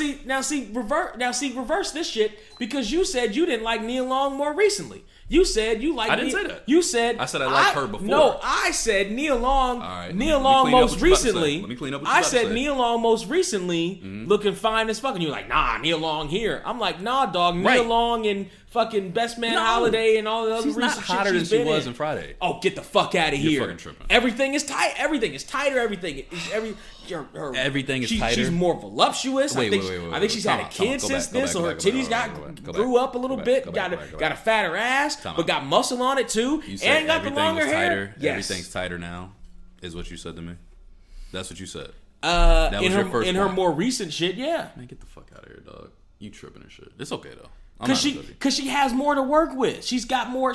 this shit, because you said you didn't like Nia Long more recently. You said you liked. I didn't say that. You said I said I liked her before. No, I said Nia Long. All right, Nia Long most recently. Let me clean up what you're about to say. I said Nia Long most recently looking fine as fuck, and you were like, nah, Nia Long here. I'm like, nah, dog. Nia Long and fucking Best Man Holiday and all the other recent shit she's been in. She's not hotter than she was in Friday. Oh, get the fuck out of here! You're fucking tripping. Everything is tight. Everything is tighter. Everything is everything is tighter. She's more voluptuous. Wait, I think she's had a kid since this, so her titties grew up a little bit. Got a fatter ass, but got muscle on it too, and got the longer hair. Yes. Everything's tighter now, is what you said to me. That's what you said. In her more recent shit, yeah. Man, get the fuck out of here, dog. You tripping and shit. It's okay though. Cause she has more to work with. She's got more,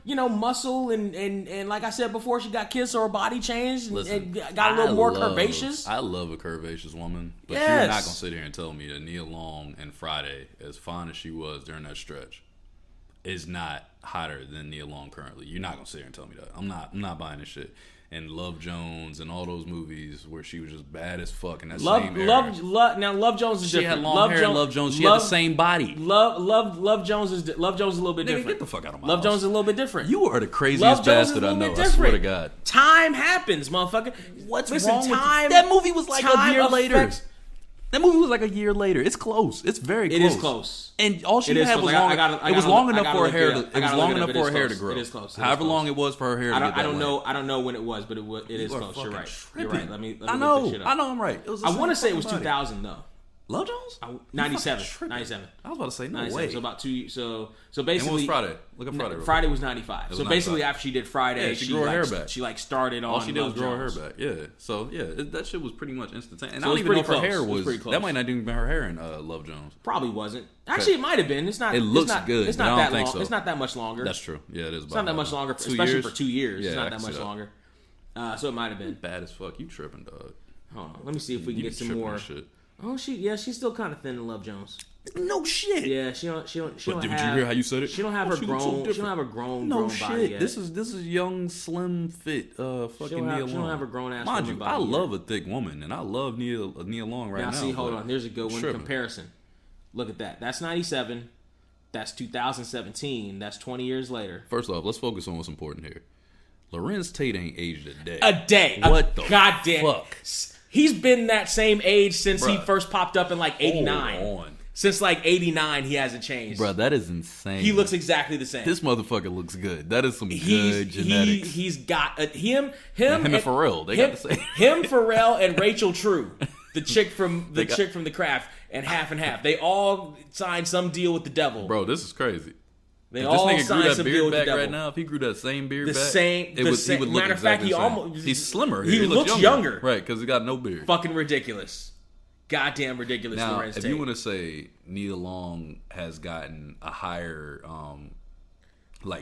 muscle and like I said before, she got kids, so her body changed and got a little more curvaceous. I love a curvaceous woman, but yes. You're not gonna sit here and tell me that Nia Long and Friday, as fine as she was during that stretch, is not hotter than Nia Long currently. You're not gonna sit here and tell me that. I'm not buying this shit. And Love Jones and all those movies where she was just bad as fuck in that same era. Love Jones is different. She had long hair. Love Jones. She had the same body. Love Jones is a little bit different. Get the fuck out of my Love house. Jones is a little bit different. You are the craziest bastard I know. I swear to God. Time happens, motherfucker. What's wrong with that movie? Was like a year later. That movie was like a year later. It's close. It's very close. It is close. And all she had was long. It was long enough for her hair to. It was long enough for her hair to grow. It is close. However long it was for her hair to get that way. I don't know when it was, but it is close. You're right. Tripping. You're right. Let me I know. look this shit up. I know. I'm right. I want to say it was 2000 though. Love Jones? 97. 97. I was about to say no 97. way. So about 2 years. So basically, and what was Friday? Look at Friday. Friday was 95. So basically, after she did Friday, she grew her hair back. She like started on. All she did was grow her hair back. Yeah. So that shit was pretty much instantaneous. And I don't even know if her hair was. That might not even been her hair in Love Jones. Probably wasn't. Actually, it might have been. It's not. It looks good. It's not that long. It's not that much longer. That's true. Yeah, it is. It's not that much longer, especially for 2 years. It's not that much longer. So it might have been. Bad as fuck. You tripping, dog? Hold on. Let me see if we can get some more. Oh, she's still kind of thin in Love Jones. No shit. Yeah, she don't did you hear how you said it? She don't have her grown. She don't have her grown. No shit. Body yet. This is young, slim, fit. Fucking Nia Long. She don't have her grown ass. Mind you, body I love a thick woman, and I love Nia Long right now. See, hold on. There's a good one comparison. Look at that. That's 97. That's 2017. That's 20 years later. First off, let's focus on what's important here. Lorenz Tate ain't aged a day. A day. What the goddamn fuck? He's been that same age since he first popped up in like 89. Hold on. Since like 89, he hasn't changed. Bro, that is insane. He looks exactly the same. This motherfucker looks good. That is some good genetics. He's got him and Pharrell. They got the same. Him, Pharrell, and Rachel True, the chick from The Craft, and Half and Half. They all signed some deal with the devil. Bro, this is crazy. They all this nigga grew signed that some beard deal with back the devil. right now. If he grew that same beard back, he would look matter of fact, he's slimmer. He looks younger. Right, because he got no beard. Fucking ridiculous. Goddamn ridiculous. Now, if you want to say Nia Long has gotten a higher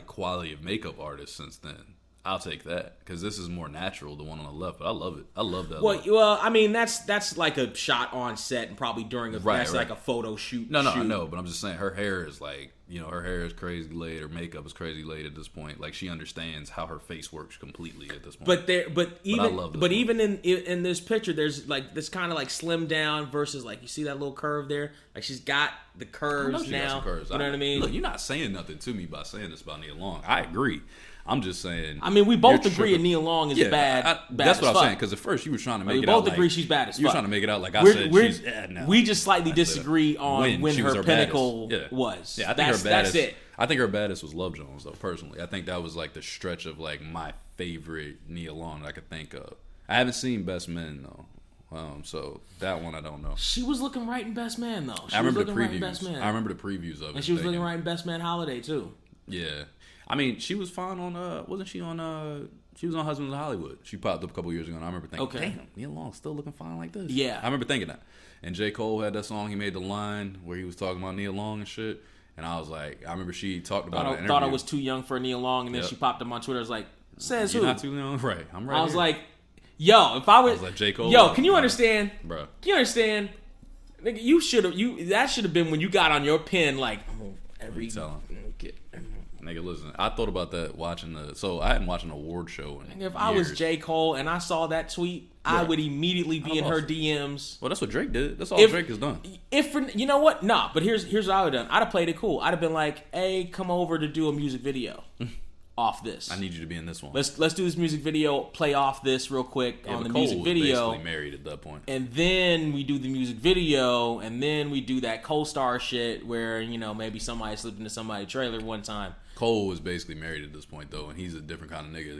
quality of makeup artist since then, I'll take that because this is more natural, the one on the left. But I love it. I love that. Well, I mean that's like a shot on set and probably during like a photo shoot. No, I know, but I'm just saying her hair is like, her hair is crazy laid. Her makeup is crazy laid at this point. Like she understands how her face works completely at this point. But even in this picture, there's like this kind of like slim down versus like you see that little curve there. Like she's got the curves now. Got some curves. You know what I mean? Look, you're not saying nothing to me by saying this about Nia Long. I agree. I'm just saying. I mean, we both agree Nia Long is bad. That's what I'm saying. Because at first you were trying to make it out. We both agree she's bad as fuck. You were trying to make it out like I said. We just slightly disagree on when her pinnacle was. Yeah, I think her baddest. That's it. I think her baddest was Love Jones, though. Personally, I think that was like the stretch of like my favorite Nia Long that I could think of. I haven't seen Best Men though. So that one I don't know. She was looking right in Best Man though. I remember the previews. I remember the previews of it. And she was looking right in Best Man Holiday too. Yeah. I mean, she was fine on wasn't she on she was on Husbands of Hollywood. She popped up a couple years ago and I remember thinking, damn, Nia Long still looking fine like this. Yeah. I remember thinking that. And J. Cole had that song, he made the line where he was talking about Nia Long and shit. And I was like, I remember she talked about it. Thought I was too young for Nia Long, and then she popped up on Twitter. I was like, says You're who? Not too young, right? I'm right. I was like, yo, if I was like J. Cole. Yo, can you understand? Bro, can you understand? Nigga, you should have. That should have been when you got on your pen. Like every. Nigga, listen. I thought about that So I hadn't watched an award show in If I was J. Cole and I saw that tweet, I would immediately be in her DMs. Well, that's what Drake did. That's all Drake has done. You know what? Nah, but here's what I would have done. I'd have played it cool. I'd have been like, "Hey, come over to do a music video off this. I need you to be in this one. Let's do this music video. Play off this real quick on the music video. Basically married at that point. And then we do the music video, and then we do that co-star shit where maybe somebody slipped into somebody's trailer one time. Cole was basically married at this point though, and he's a different kind of nigga.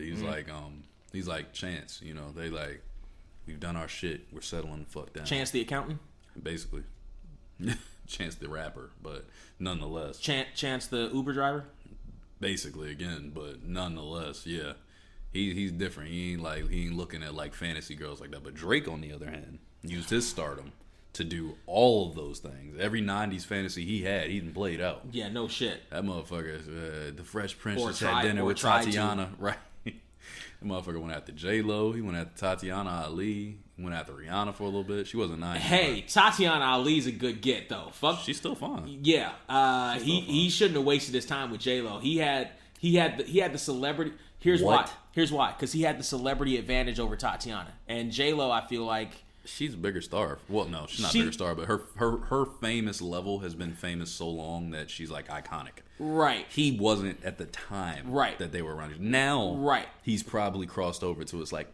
He's like Chance. They like. We've done our shit. We're settling the fuck down. Chance the accountant? Basically. Chance the rapper, but nonetheless. Chance the Uber driver? Basically, again, but nonetheless, yeah. He's different. He ain't looking at like fantasy girls like that. But Drake, on the other hand, used his stardom to do all of those things. Every 90s fantasy he had, he done played out. Yeah, no shit. That motherfucker, the Fresh Prince just had dinner with Tatiana. Right. That motherfucker went after J-Lo. He went after Tatiana Ali. He went after Rihanna for a little bit. She wasn't nice. Hey, Tatiana Ali's a good get, though. Fuck. She's still fine. Yeah. He shouldn't have wasted his time with J-Lo. He had the celebrity. Here's why. Because he had the celebrity advantage over Tatiana. And J-Lo, I feel like... She's a bigger star. Well, no, she's not a bigger star, but her famous level has been famous so long that she's like iconic. Right. He wasn't at the time that they were running. Now, he's probably crossed over to it's like,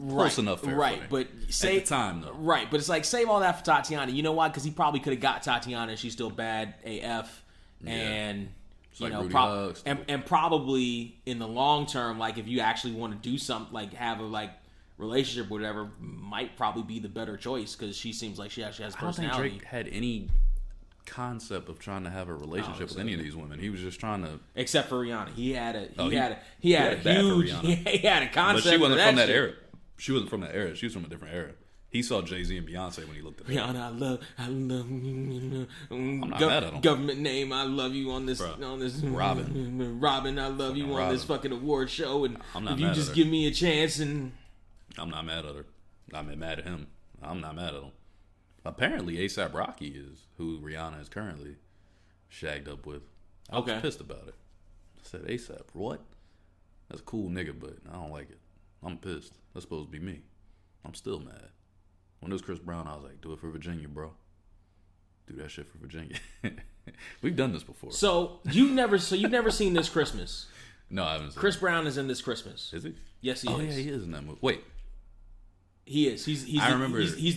close enough fair footing. But at the time, though. Right, but it's like, save all that for Tatiana. You know why? Because he probably could have got Tatiana and she's still bad AF. And... It's like Rudy Hugs. And probably in the long term, like if you actually want to do something, like have a like relationship or whatever, might probably be the better choice because she seems like she actually has personality. I don't think Drake had any concept of trying to have a relationship with any of these women. He was just trying to, except for Rihanna. He had a concept. But she wasn't from that era. She wasn't from that era. She was from a different era. He saw Jay-Z and Beyonce when he looked at her. Rihanna, I love I'm not mad at him. Government name, I love you on this Robin, I love you on this fucking award show, and if you just give me a chance, and I'm not mad at her. I'm mad at him. I'm not mad at him. Apparently, A$AP Rocky is who Rihanna is currently shagged up with. I was pissed about it. I said, A$AP, what? That's a cool nigga, but I don't like it. I'm pissed. That's supposed to be me. I'm still mad. When it was Chris Brown, I was like, do it for Virginia, bro. Do that shit for Virginia. We've done this before. So you've never seen This Christmas? No, I haven't seen Chris Brown is in This Christmas. Is he? Yes, he is. Oh, yeah, he is in that movie. Wait. He is. He's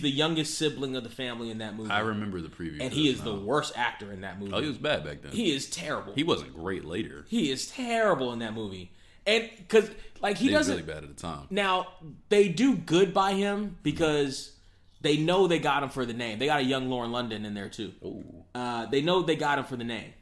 the youngest sibling of the family in that movie. I remember the preview. And he is the worst actor in that movie. Oh, he was bad back then. He is terrible. He wasn't great later. He is terrible in that movie. And because like he doesn't really bad at the time. Now, they do good by him because they know they got him for the name. They got a young Lauren London in there too. They know they got him for the name.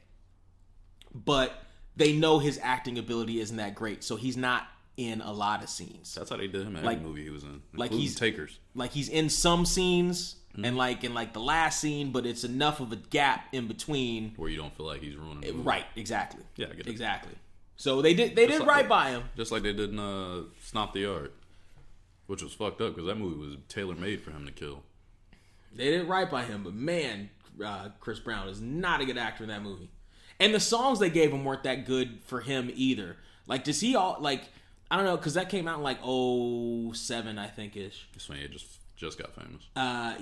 But they know his acting ability isn't that great, so he's not in a lot of scenes. That's how they did him in every movie he was in. Like he's Takers. Like he's in some scenes and like in like the last scene, but it's enough of a gap in between where you don't feel like he's ruining the movie. Right, exactly. Yeah, I get it. Exactly. So they did right by him. Just like they did in Stomp the Yard. Which was fucked up because that movie was tailor-made for him to kill. They did right by him, but man, Chris Brown is not a good actor in that movie. And the songs they gave him weren't that good for him either. Like, does he all, like, I don't know, because that came out in like 2007, I think ish. This one, he just got famous.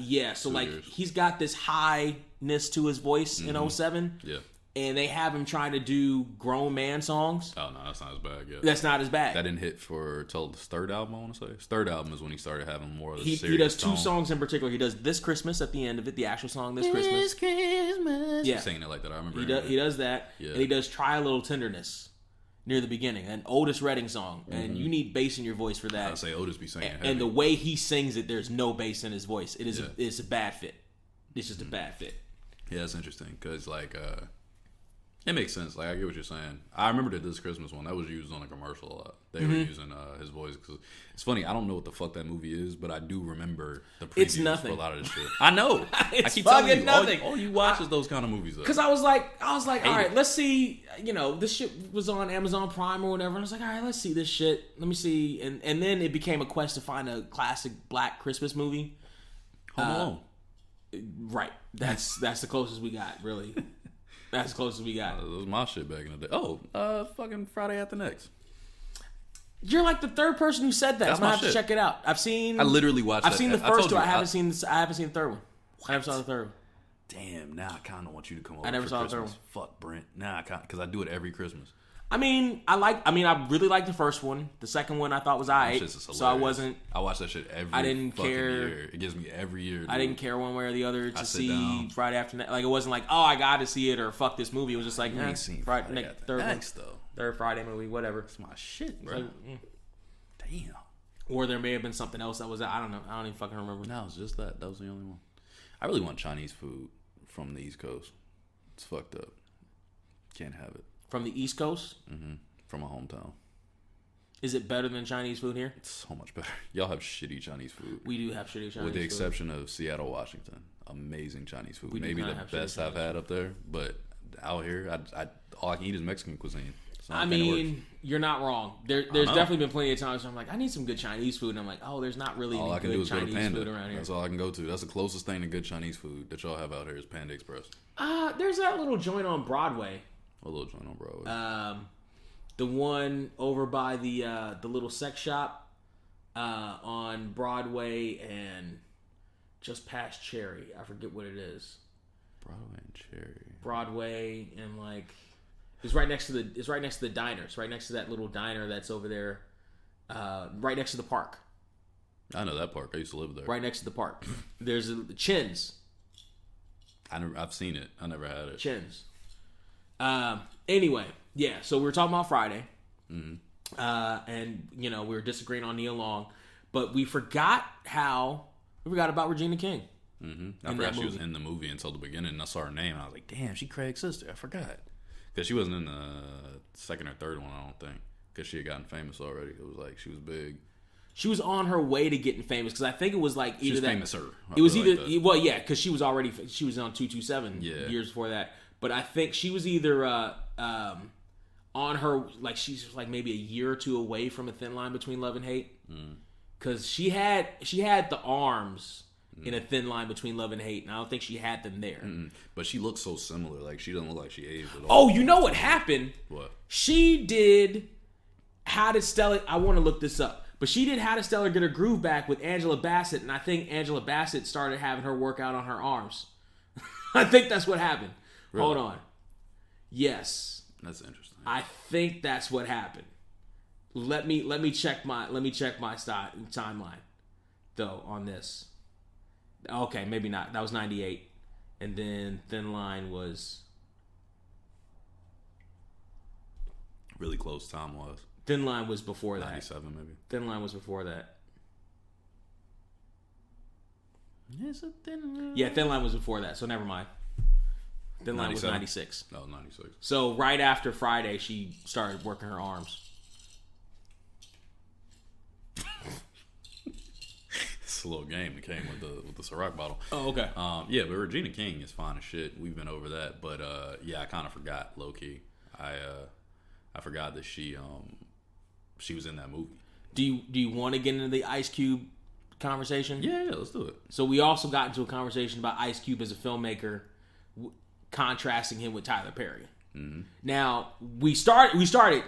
Yeah, so like he's got this highness to his voice in 2007. Yeah. And they have him trying to do grown man songs. Oh, no, that's not as bad. Yeah. That's not as bad. That didn't hit till his third album, I want to say. His third album is when he started having more of the serious He does two songs in particular. He does This Christmas at the end of it, the actual song This Christmas. This Christmas. Yeah. He's singing it like that. I remember he does that. Yeah. And he does Try a Little Tenderness near the beginning, an Otis Redding song. And you need bass in your voice for that. I'd say Otis be singing heavy. And the way he sings it, there's no bass in his voice. It's a bad fit. It's just a bad fit. Yeah, that's interesting because, like... it makes sense. Like, I get what you're saying. I remember that This Christmas one, that was used on a commercial a lot. They were using his voice. Cause it's funny, I don't know what the fuck that movie is, but I do remember the previews for a lot of this shit. I know. I keep telling you, nothing. All you watch is those kind of movies, though. Because I was like, all right, let's see. You know, this shit was on Amazon Prime or whatever. And I was like, all right, let's see this shit. Let me see. And then it became a quest to find a classic black Christmas movie. Home Alone. Right. That's the closest we got, really. That's as close as we got. That was my shit back in the day. Oh, fucking Friday After Next. You're like the third person who said that. I'm gonna have to check it out. I literally watched I've seen the first two. I haven't seen the third one. I never saw the third one. Damn, now I kind of want you to come over I never for saw Christmas. The third one. Fuck, Brent. Now I can't, because I do it every Christmas. I really liked the first one. The second one I thought was alright. So I watch that shit every I didn't fucking care. year. It gives me every year. Dude. I didn't care one way or the other to see Friday After Next. Like, it wasn't like, oh, I got to see it or fuck this movie. It was just like, I ain't seen Friday After Next, though. Third Friday movie, whatever. It's my shit, bro. Like, damn. Or there may have been something else that was, I don't know. I don't even fucking remember. No, it was just that. That was the only one. I really want Chinese food from the East Coast. It's fucked up. Can't have it. From the East Coast? Mm-hmm. From my hometown. Is it better than Chinese food here? It's so much better. Y'all have shitty Chinese food. We do have shitty Chinese food. With the exception of Seattle, Washington. amazing Chinese food. We Maybe the best I've had up there. But out here, all I can eat is Mexican cuisine. I mean, you're not wrong. There's definitely been plenty of times where I'm like, I need some good Chinese food, and I'm like, oh, there's not really any good Chinese food around here. That's all I can go to. That's the closest thing to good Chinese food that y'all have out here is Panda Express. There's that little joint on Broadway. A little joint on Broadway. The one over by the little sex shop on Broadway and just past Cherry. I forget what it is. Broadway and Cherry. Broadway and like. It's right next to the diner. It's right next to that little diner that's over there, right next to the park. I know that park. I used to live there. Right next to the park. There's Chin's. I've seen it. I never had it. Chin's. Anyway, yeah. So we were talking about Friday, and we were disagreeing on Nia Long, but we forgot about Regina King. I forgot she was in the movie until the beginning. And I saw her name, and I was like, "Damn, she Craig's sister." I forgot. Because she wasn't in the second or third one, I don't think. Because she had gotten famous already. It was like she was big. She was on her way to getting famous. Because I think it was like either She's that. Famous-er. It was either because she was on 227 years before that. But I think she was either on her she's like maybe a year or two away from a thin line between love and hate. Because she had the arms. In a thin line between love and hate, and I don't think she had them there. But she looks so similar. Like, she doesn't look like she aged at Oh, all. you know what happened? What? She did How Did Stella... I want to look this up. But she did How Did Stella Get Her Groove Back with Angela Bassett, and I think Angela Bassett started having her work out on her arms. I think that's what happened. Really? Hold on. Yes. That's interesting. I think that's what happened. Let me check my timeline, though, on this. Okay, maybe not. That was 98. And then Thin Line was... Really close time was. Thin Line was before that. 97 maybe. Thin Line was before that. It's a thin line. Yeah, Thin Line was before that, so never mind. Thin Line was 96. No, 96. So right after Friday, she started working her arms. It's a little game that came with the Ciroc bottle. Oh, okay. Yeah, but Regina King is fine as shit. We've been over that, but yeah, I kind of forgot low key. I forgot that she was in that movie. Do you want to get into the Ice Cube conversation? Yeah, let's do it. So we also got into a conversation about Ice Cube as a filmmaker, contrasting him with Tyler Perry. Mm-hmm. Now we started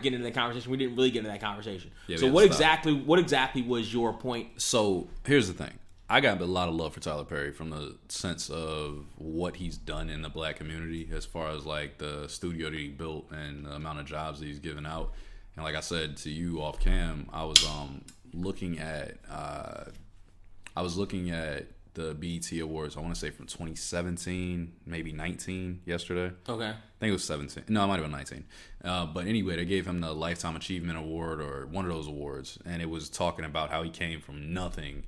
getting into that conversation. We didn't really get into that conversation. Yeah, so what exactly was your point? So here's the thing. I got a lot of love for Tyler Perry from the sense of what he's done in the black community, as far as like the studio that he built and the amount of jobs that he's given out. And like I said to you off cam, I was looking at the BET Awards, I want to say from 2017, maybe 19 yesterday. Okay. I think it was 17. No, it might have been 19. But anyway, they gave him the Lifetime Achievement Award or one of those awards. And it was talking about how he came from nothing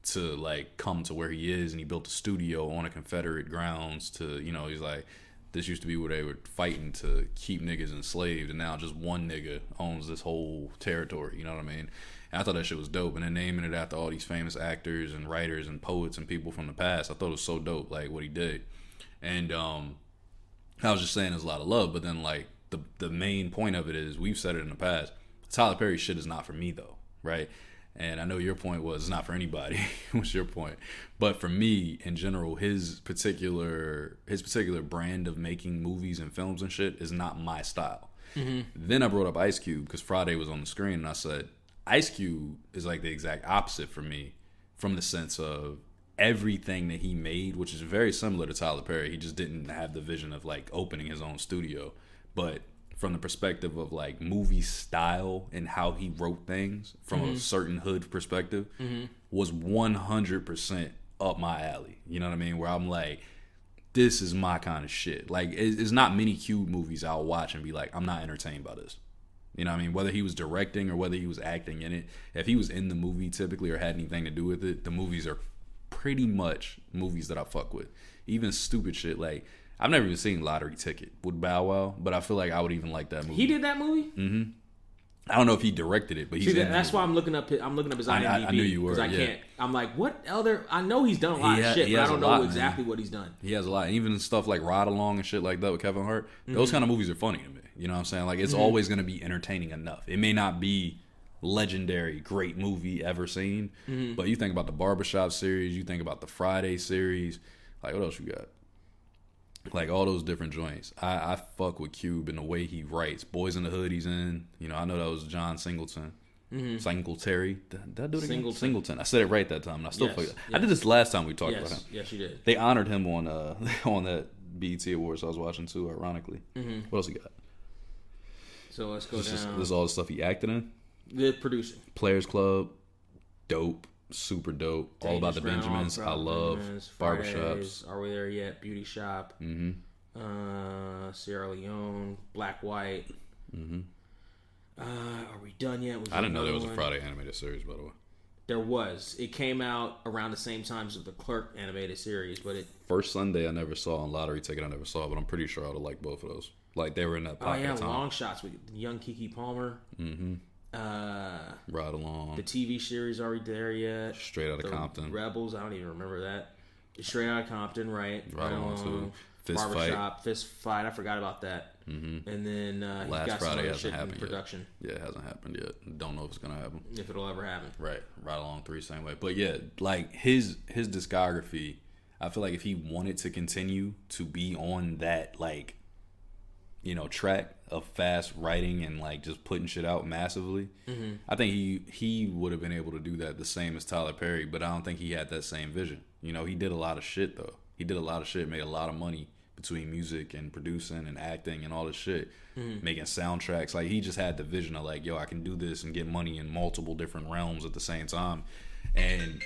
to like come to where he is. And he built a studio on a Confederate grounds to, he's like, this used to be where they were fighting to keep niggas enslaved. And now just one nigga owns this whole territory. You know what I mean? And I thought that shit was dope. And then naming it after all these famous actors and writers and poets and people from the past, I thought it was so dope, like what he did. And I was just saying there's a lot of love, but then like the main point of it is, we've said it in the past, Tyler Perry shit is not for me though, right? And I know your point was it's not for anybody. What's your point? But for me, in general, his particular brand of making movies and films and shit is not my style. Mm-hmm. Then I brought up Ice Cube because Friday was on the screen, and I said, Ice Cube is like the exact opposite for me, from the sense of everything that he made, which is very similar to Tyler Perry. He just didn't have the vision of like opening his own studio, but from the perspective of like movie style and how he wrote things from a certain hood perspective, was 100% up my alley. You know what I mean? Where I'm like, this is my kind of shit. Like, it's not many Cube movies I'll watch and be like, I'm not entertained by this. You know what I mean? Whether he was directing or whether he was acting in it, if he was in the movie typically or had anything to do with it, the movies are pretty much movies that I fuck with. Even stupid shit like, I've never even seen Lottery Ticket with Bow Wow, but I feel like I would even like that movie. He did that movie? Mm-hmm. I don't know if he directed it, but he's in that's why I'm looking up his IMDb. I knew you were. Because I can't. I'm like, what other? I know he's done a lot of shit, but I don't know exactly what he's done. He has a lot. Even stuff like Ride Along and shit like that with Kevin Hart. Those kind of movies are funny to me. You know what I'm saying? Like, it's always going to be entertaining enough. It may not be legendary, great movie ever seen, but you think about the Barbershop series, you think about the Friday series. Like, what else you got? Like, all those different joints. I fuck with Cube and the way he writes. Boys in the Hood he's in. You know, I know that was John Singleton. Singletary. Did I do it again? Singleton. I said it right that time, and I still fuck it. I did this last time we talked about him. Yes, you did. They honored him on that BET Awards I was watching, too, ironically. What else he got? So let's go down. This is all the stuff he acted in. The producing. Players Club. Dope. Super dope. All About the Benjamins. I love. Barbershops. Are We There Yet? Beauty Shop. Sierra Leone. Black White. Are We Done Yet? I didn't know there was a Friday animated series, by the way. There was. It came out around the same time as the Clerk animated series, but First Sunday I never saw, on Lottery Ticket I never saw, but I'm pretty sure I would have liked both of those. Like, they were in that pocket of time. Long Shots with young Keke Palmer. Ride Along. The TV series Are We There Yet? Straight Outta Compton. Rebels, I don't even remember that. Straight Outta Compton, right? Ride Along too. Fist Fight. I forgot about that. And then Last got Friday some hasn't shit in happened production. yet. Yeah, it hasn't happened yet. Don't know if it's gonna happen. If it'll ever happen. Right. Ride Along 3 same way. But yeah, like his discography, I feel like if he wanted to continue to be on that, like, you know, track of fast writing and like just putting shit out massively, I think he would have been able to do that the same as Tyler Perry, but I don't think he had that same vision. You know, he did a lot of shit though. He did a lot of shit, made a lot of money between music and producing and acting and all this shit, making soundtracks. Like, he just had the vision of like, yo, I can do this and get money in multiple different realms at the same time. And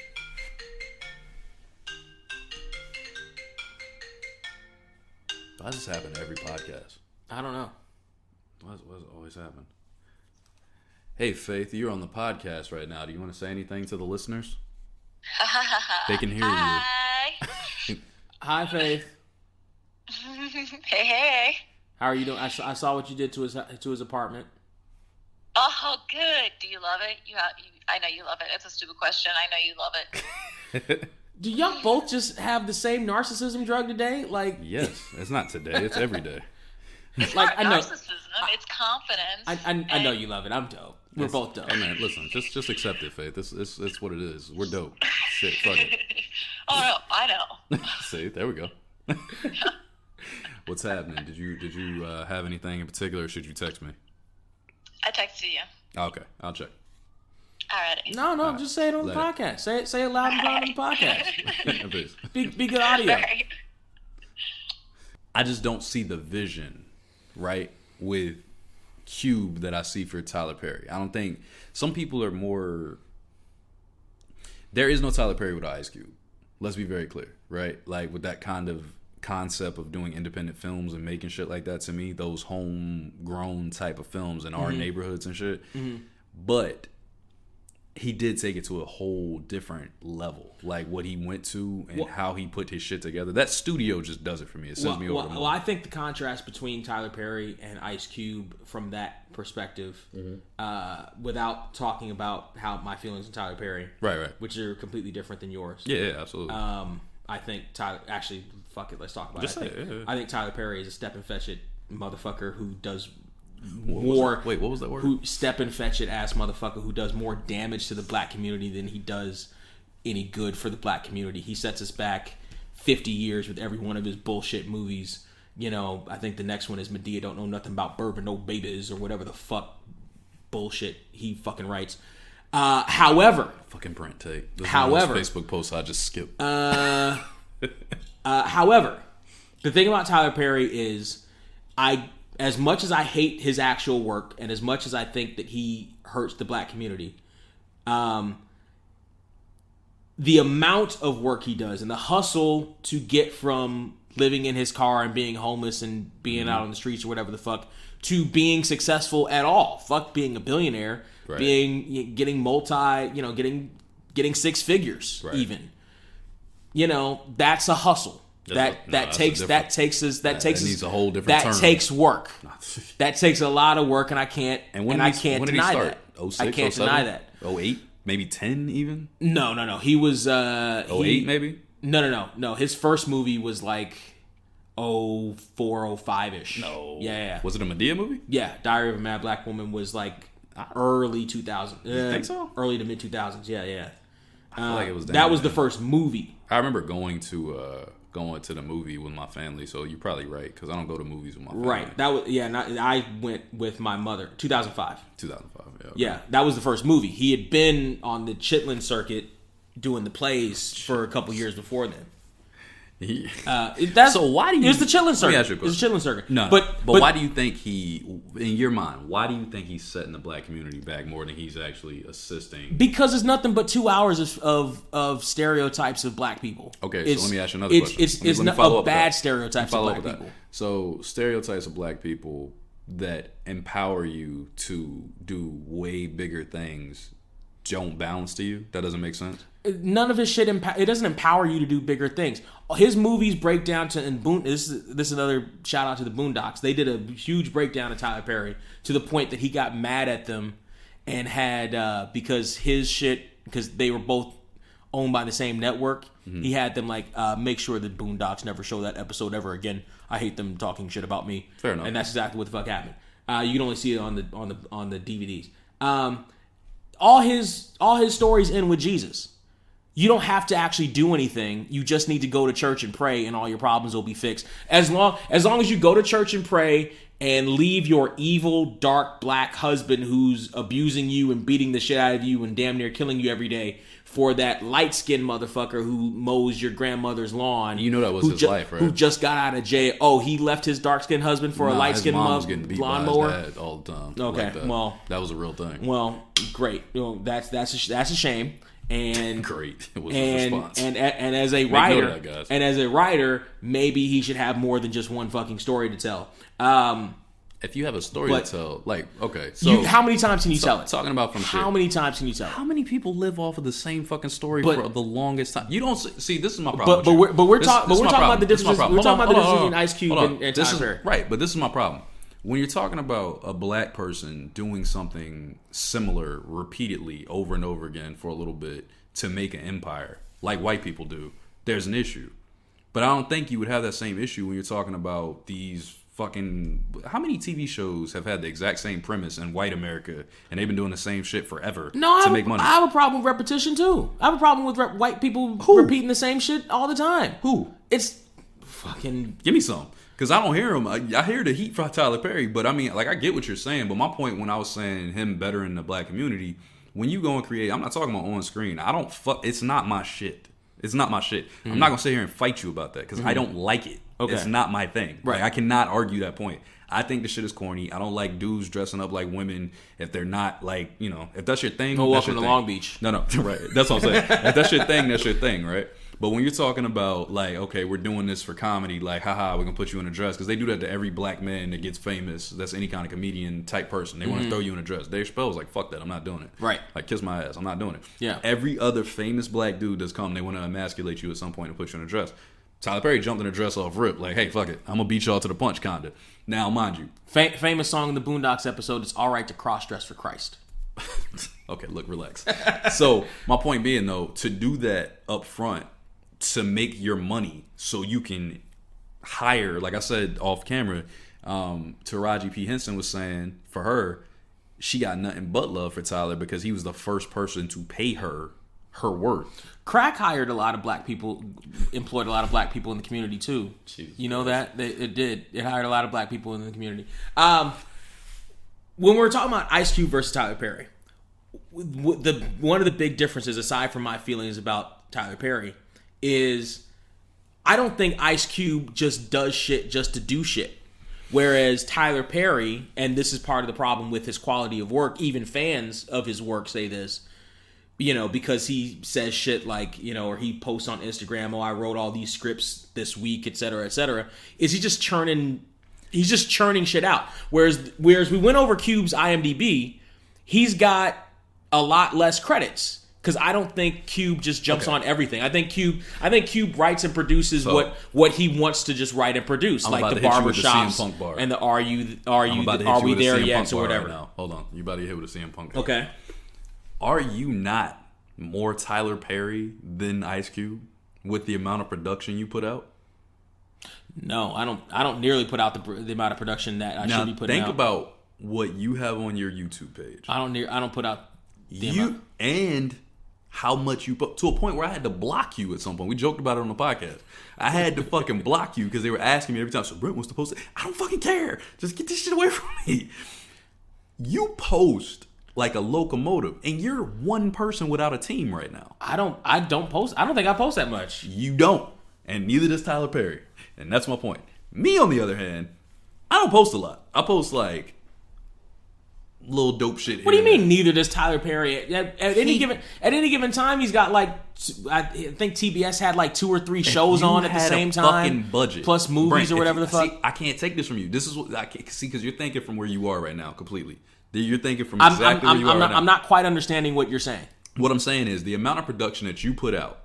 why does this happen to every podcast? I don't know. Why does it always happen? Hey, Faith, you're on the podcast right now. Do you want to say anything to the listeners? They can hear you. Hi, Faith. Hey. How are you doing? I saw what you did to his apartment. Oh, good. Do you love it? I know you love it. It's a stupid question. I know you love it. Do y'all both just have the same narcissism drug today? Like, yes, it's not today. It's every day. It's like, not I know, narcissism. It's confidence. I know you love it. I'm dope. We're both dope. Hey man, listen, just accept it, Faith. It's what it is. We're dope. Shit, fuck it. Oh no, I know. See, there we go. What's happening? Did you have anything in particular, or should you text me? I texted you. Okay, I'll check. Alrighty. No, just say it on the podcast. Say it loud and proud on the podcast. be good audio. Right. I just don't see the vision, right, with Cube that I see for Tyler Perry. I don't think some people are more. There is no Tyler Perry with Ice Cube. Let's be very clear, right? Like, with that kind of concept of doing independent films and making shit like that, to me, those homegrown type of films in our neighborhoods and shit. But he did take it to a whole different level, like what he went to and how he put his shit together. That studio just does it for me. It sends me over. Well, I think the contrast between Tyler Perry and Ice Cube from that perspective, without talking about how my feelings on Tyler Perry, right, which are completely different than yours. Yeah, absolutely. I think Tyler. Actually, fuck it. Let's talk about it. I think Tyler Perry is a step and fetch it motherfucker who does more. Wait, what was that word? Who step and fetch it ass motherfucker who does more damage to the black community than he does any good for the black community. He sets us back 50 years with every one of his bullshit movies. You know, I think the next one is Medea Don't Know Nothing About Bourbon, No Babies, or whatever the fuck bullshit he fucking writes. However, fucking Brent take. This however, is Facebook post I just skipped. However, the thing about Tyler Perry is, as much as I hate his actual work and as much as I think that he hurts the black community, the amount of work he does and the hustle to get from living in his car and being homeless and being out on the streets or whatever the fuck to being successful at all. Fuck being a billionaire, right. getting six figures even. You know, that's a hustle. That takes needs a whole different term. takes work. That takes a lot of work, and I can't deny that. 06, I can't 07? deny that. 08, maybe 10 even. No. He was 08 maybe. No. His first movie was like 04, 05 ish. No. Yeah. Was it a Medea movie? Yeah. Diary of a Mad Black Woman was like early 2000s. You think so? Early to mid 2000s. Yeah. I feel like it was that was the first movie. I remember going to the movie with my family, so you're probably right because I don't go to movies with my family. Right. That was I went with my mother. 2005. 2005. Yeah. Okay. Yeah, that was the first movie. He had been on the Chitlin circuit doing the plays for a couple years before then. So why do you? It was the Chitlin circuit. Let me ask you a question. It was the Chitlin circuit. No, but why do you think in your mind, why do you think he's setting the black community back more than he's actually assisting? Because it's nothing but 2 hours of stereotypes of black people. Okay, so let me ask you another question. It's not a bad stereotypes of black people. So stereotypes of black people that empower you to do way bigger things don't balance to you? That doesn't make sense? None of his shit it doesn't empower you to do bigger things. His movies break down to this is another shout out to the Boondocks. They did a huge breakdown of Tyler Perry to the point that he got mad at them and had because they were both owned by the same network. Mm-hmm. He had them make sure that Boondocks never show that episode ever again. I hate them talking shit about me. Fair enough. And that's exactly what the fuck happened. You can only see it on the DVDs. All his stories end with Jesus. You don't have to actually do anything. You just need to go to church and pray, and all your problems will be fixed. As long as you go to church and pray and leave your evil, dark, black husband who's abusing you and beating the shit out of you and damn near killing you every day for that light-skinned motherfucker who mows your grandmother's lawn. You know that was his life, right? Who just got out of jail. Oh, he left his dark-skinned husband for a light-skinned lawnmower? Dad all the time. Okay, well, that was a real thing. Well, great. That's a shame. And great. It was a response. And as a writer, maybe he should have more than just one fucking story to tell. If you have a story to tell, okay, so how many times can you tell it? Talking about from how many times can you tell it? How many people live off of the same fucking story for the longest time? You don't see. This is my problem. But we're talking about the difference. We're talking about the difference between Ice Cube and Tyler Perry. Right, but this is my problem. When you're talking about a black person doing something similar repeatedly over and over again for a little bit to make an empire, like white people do, there's an issue. But I don't think you would have that same issue when you're talking about these fucking... How many TV shows have had the exact same premise in white America and they've been doing the same shit forever to make money? I have a problem with repetition too. I have a problem with white people repeating the same shit all the time. Who? It's fucking... Give me some. Because I don't hear him. I hear the heat for Tyler Perry, but I mean, I get what you're saying. But my point when I was saying him better in the black community, when you go and create, I'm not talking about on screen. It's not my shit. It's not my shit. Mm-hmm. I'm not going to sit here and fight you about that because I don't like it. Okay. It's not my thing. Right. I cannot argue that point. I think the shit is corny. I don't like dudes dressing up like women if they're not if that's your thing. Go welcome to Long Beach. No, right. That's what I'm saying. If that's your thing, that's your thing, right? But when you're talking about okay, we're doing this for comedy, haha, we're gonna put you in a dress, because they do that to every black man that gets famous. That's any kind of comedian type person. They want to throw you in a dress. Dave Chappelle was like, fuck that, I'm not doing it. Right. Kiss my ass, I'm not doing it. Yeah. Every other famous black dude that's come, they want to emasculate you at some point and put you in a dress. Tyler Perry jumped in a dress off rip, hey, fuck it, I'm gonna beat y'all to the punch, kinda. Now, mind you, famous song in the Boondocks episode, it's all right to cross dress for Christ. Okay, look, relax. So my point being though, to do that up front, to make your money so you can hire, like I said off camera, Taraji P. Henson was saying for her, she got nothing but love for Tyler because he was the first person to pay her worth. Crack hired a lot of black people, employed a lot of black people in the community too. Jesus you know Christ. That? It did. It hired a lot of black people in the community. When we're talking about Ice Cube versus Tyler Perry, one of the big differences, aside from my feelings about Tyler Perry, is I don't think Ice Cube just does shit just to do shit. Whereas Tyler Perry, and this is part of the problem with his quality of work, even fans of his work say this, because he says shit or he posts on Instagram, I wrote all these scripts this week, et cetera, is he's just churning shit out. Whereas we went over Cube's IMDb, he's got a lot less credits. Because I don't think Cube just jumps on everything. I think Cube writes and produces what he wants to just write and produce, like the barbershops and the are we there yet or whatever. Right, hold on, you about to hit with a CM Punk bar. Okay. Are you not more Tyler Perry than Ice Cube with the amount of production you put out? No, I don't nearly put out the amount of production that I should be putting out. Think about what you have on your YouTube page. I don't put out the amount. And how much you put, to a point where I had to block you at some point. We joked about it on the podcast. I had to fucking block you because they were asking me every time, so Brent wants to post it. I don't fucking care. Just get this shit away from me. You post like a locomotive, and you're one person without a team right now. I don't post. I don't think I post that much. You don't. And neither does Tyler Perry. And that's my point. Me, on the other hand, I don't post a lot. I post like little dope shit. What do you mean? Neither does Tyler Perry. At any given time, he's got like, I think TBS had like 2 or 3 shows on at the same time, budget plus movies, Brent, or whatever the fuck. See, I can't take this from you. This is what I can't see, because you're thinking from where you are right now completely. You're thinking from exactly where you are right now. I'm not quite understanding what you're saying. What I'm saying is the amount of production that you put out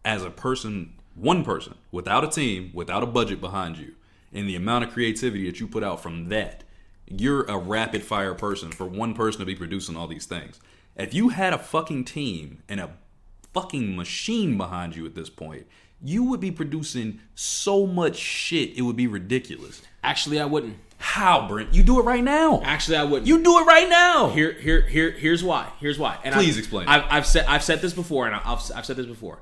as a person, one person, without a team, without a budget behind you, and the amount of creativity that you put out from that. You're a rapid fire person for one person to be producing all these things. If you had a fucking team and a fucking machine behind you at this point, you would be producing so much shit, it would be ridiculous. Actually, I wouldn't. How, Brent? You do it right now. Actually, I wouldn't. You do it right now. Here's why. And please explain. I've said this before, and I've said this before.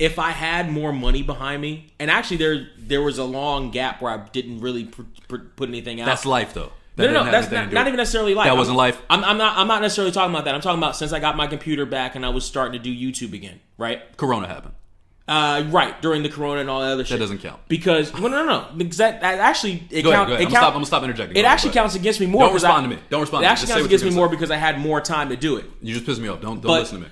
If I had more money behind me, and actually there was a long gap where I didn't really put anything out. That's life, though. No, that's not even necessarily life. That wasn't life. I'm not necessarily talking about that. I'm talking about since I got my computer back and I was starting to do YouTube again, right? Corona happened. Right, during the Corona and all that other shit. That doesn't count. Because, no. Because that actually, Go ahead. I'm going to stop interjecting. It actually counts against me more. Don't respond to me. It actually counts against me more because I had more time to do it. You just pissed me off. Don't listen to me.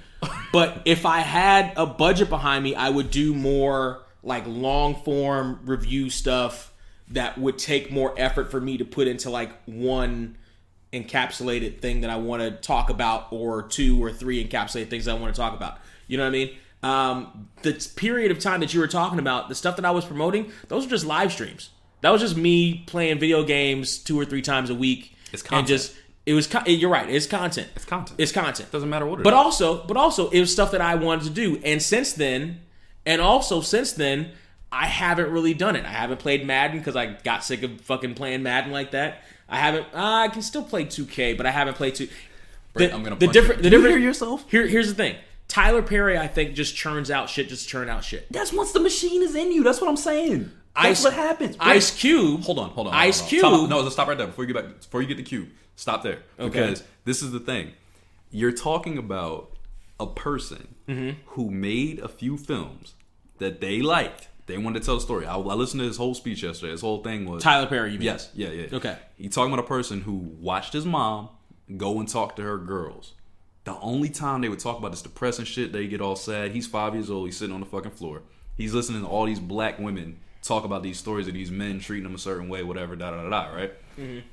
But if I had a budget behind me, I would do more like long form review stuff that would take more effort for me to put into like one encapsulated thing that I want to talk about, or 2 or 3 encapsulated things I want to talk about. You know what I mean? The period of time that you were talking about, the stuff that I was promoting, those were just live streams. That was just me playing video games 2 or 3 times a week. It's content. And you're right. It's content. It's content. Doesn't matter what it is. But also, it was stuff that I wanted to do. And since then, I haven't really done it. I haven't played Madden because I got sick of fucking playing Madden like that. I can still play 2K, but I haven't played 2. I'm gonna punch you. You hear yourself? Here's the thing. Tyler Perry, I think, just churns out shit. That's once the machine is in you. That's what I'm saying. That's what happens. Ice Cube. Hold on. Ice Cube. No, stop right there before you get the Cube. Stop there. Okay. Because this is the thing. You're talking about a person who made a few films that they liked. They wanted to tell a story. I listened to his whole speech yesterday. His whole thing was... Tyler Perry, you mean? Yes. Yeah. Okay. He's talking about a person who watched his mom go and talk to her girls. The only time they would talk about this depressing shit, they get all sad. He's 5 years old. He's sitting on the fucking floor. He's listening to all these black women talk about these stories of these men treating them a certain way, whatever, right? Mm-hmm.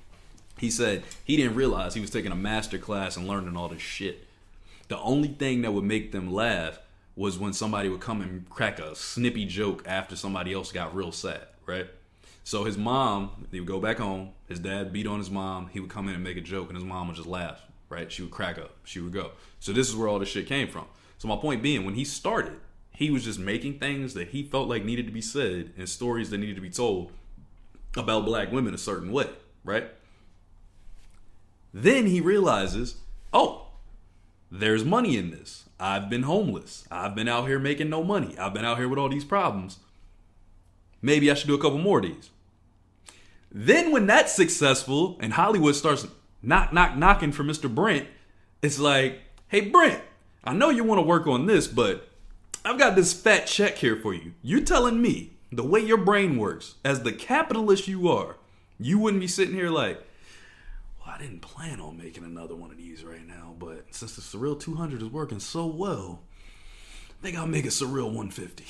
He said he didn't realize he was taking a master class and learning all this shit. The only thing that would make them laugh was when somebody would come and crack a snippy joke after somebody else got real sad, right? So his mom, he would go back home. His dad beat on his mom. He would come in and make a joke, and his mom would just laugh, right? She would crack up. She would go. So this is where all this shit came from. So my point being, when he started, he was just making things that he felt like needed to be said and stories that needed to be told about black women a certain way, right? Then he realizes, oh, there's money in this. I've been homeless. I've been out here making no money. I've been out here with all these problems. Maybe I should do a couple more of these. Then when that's successful and Hollywood starts knocking for Mr. Brent, it's like, hey, Brent, I know you want to work on this, but I've got this fat check here for you. You're telling me the way your brain works, as the capitalist you are, you wouldn't be sitting here like, well, I didn't plan on making another one of these right now, but since the Surreal 200 is working so well, I think I'll make a Surreal 150.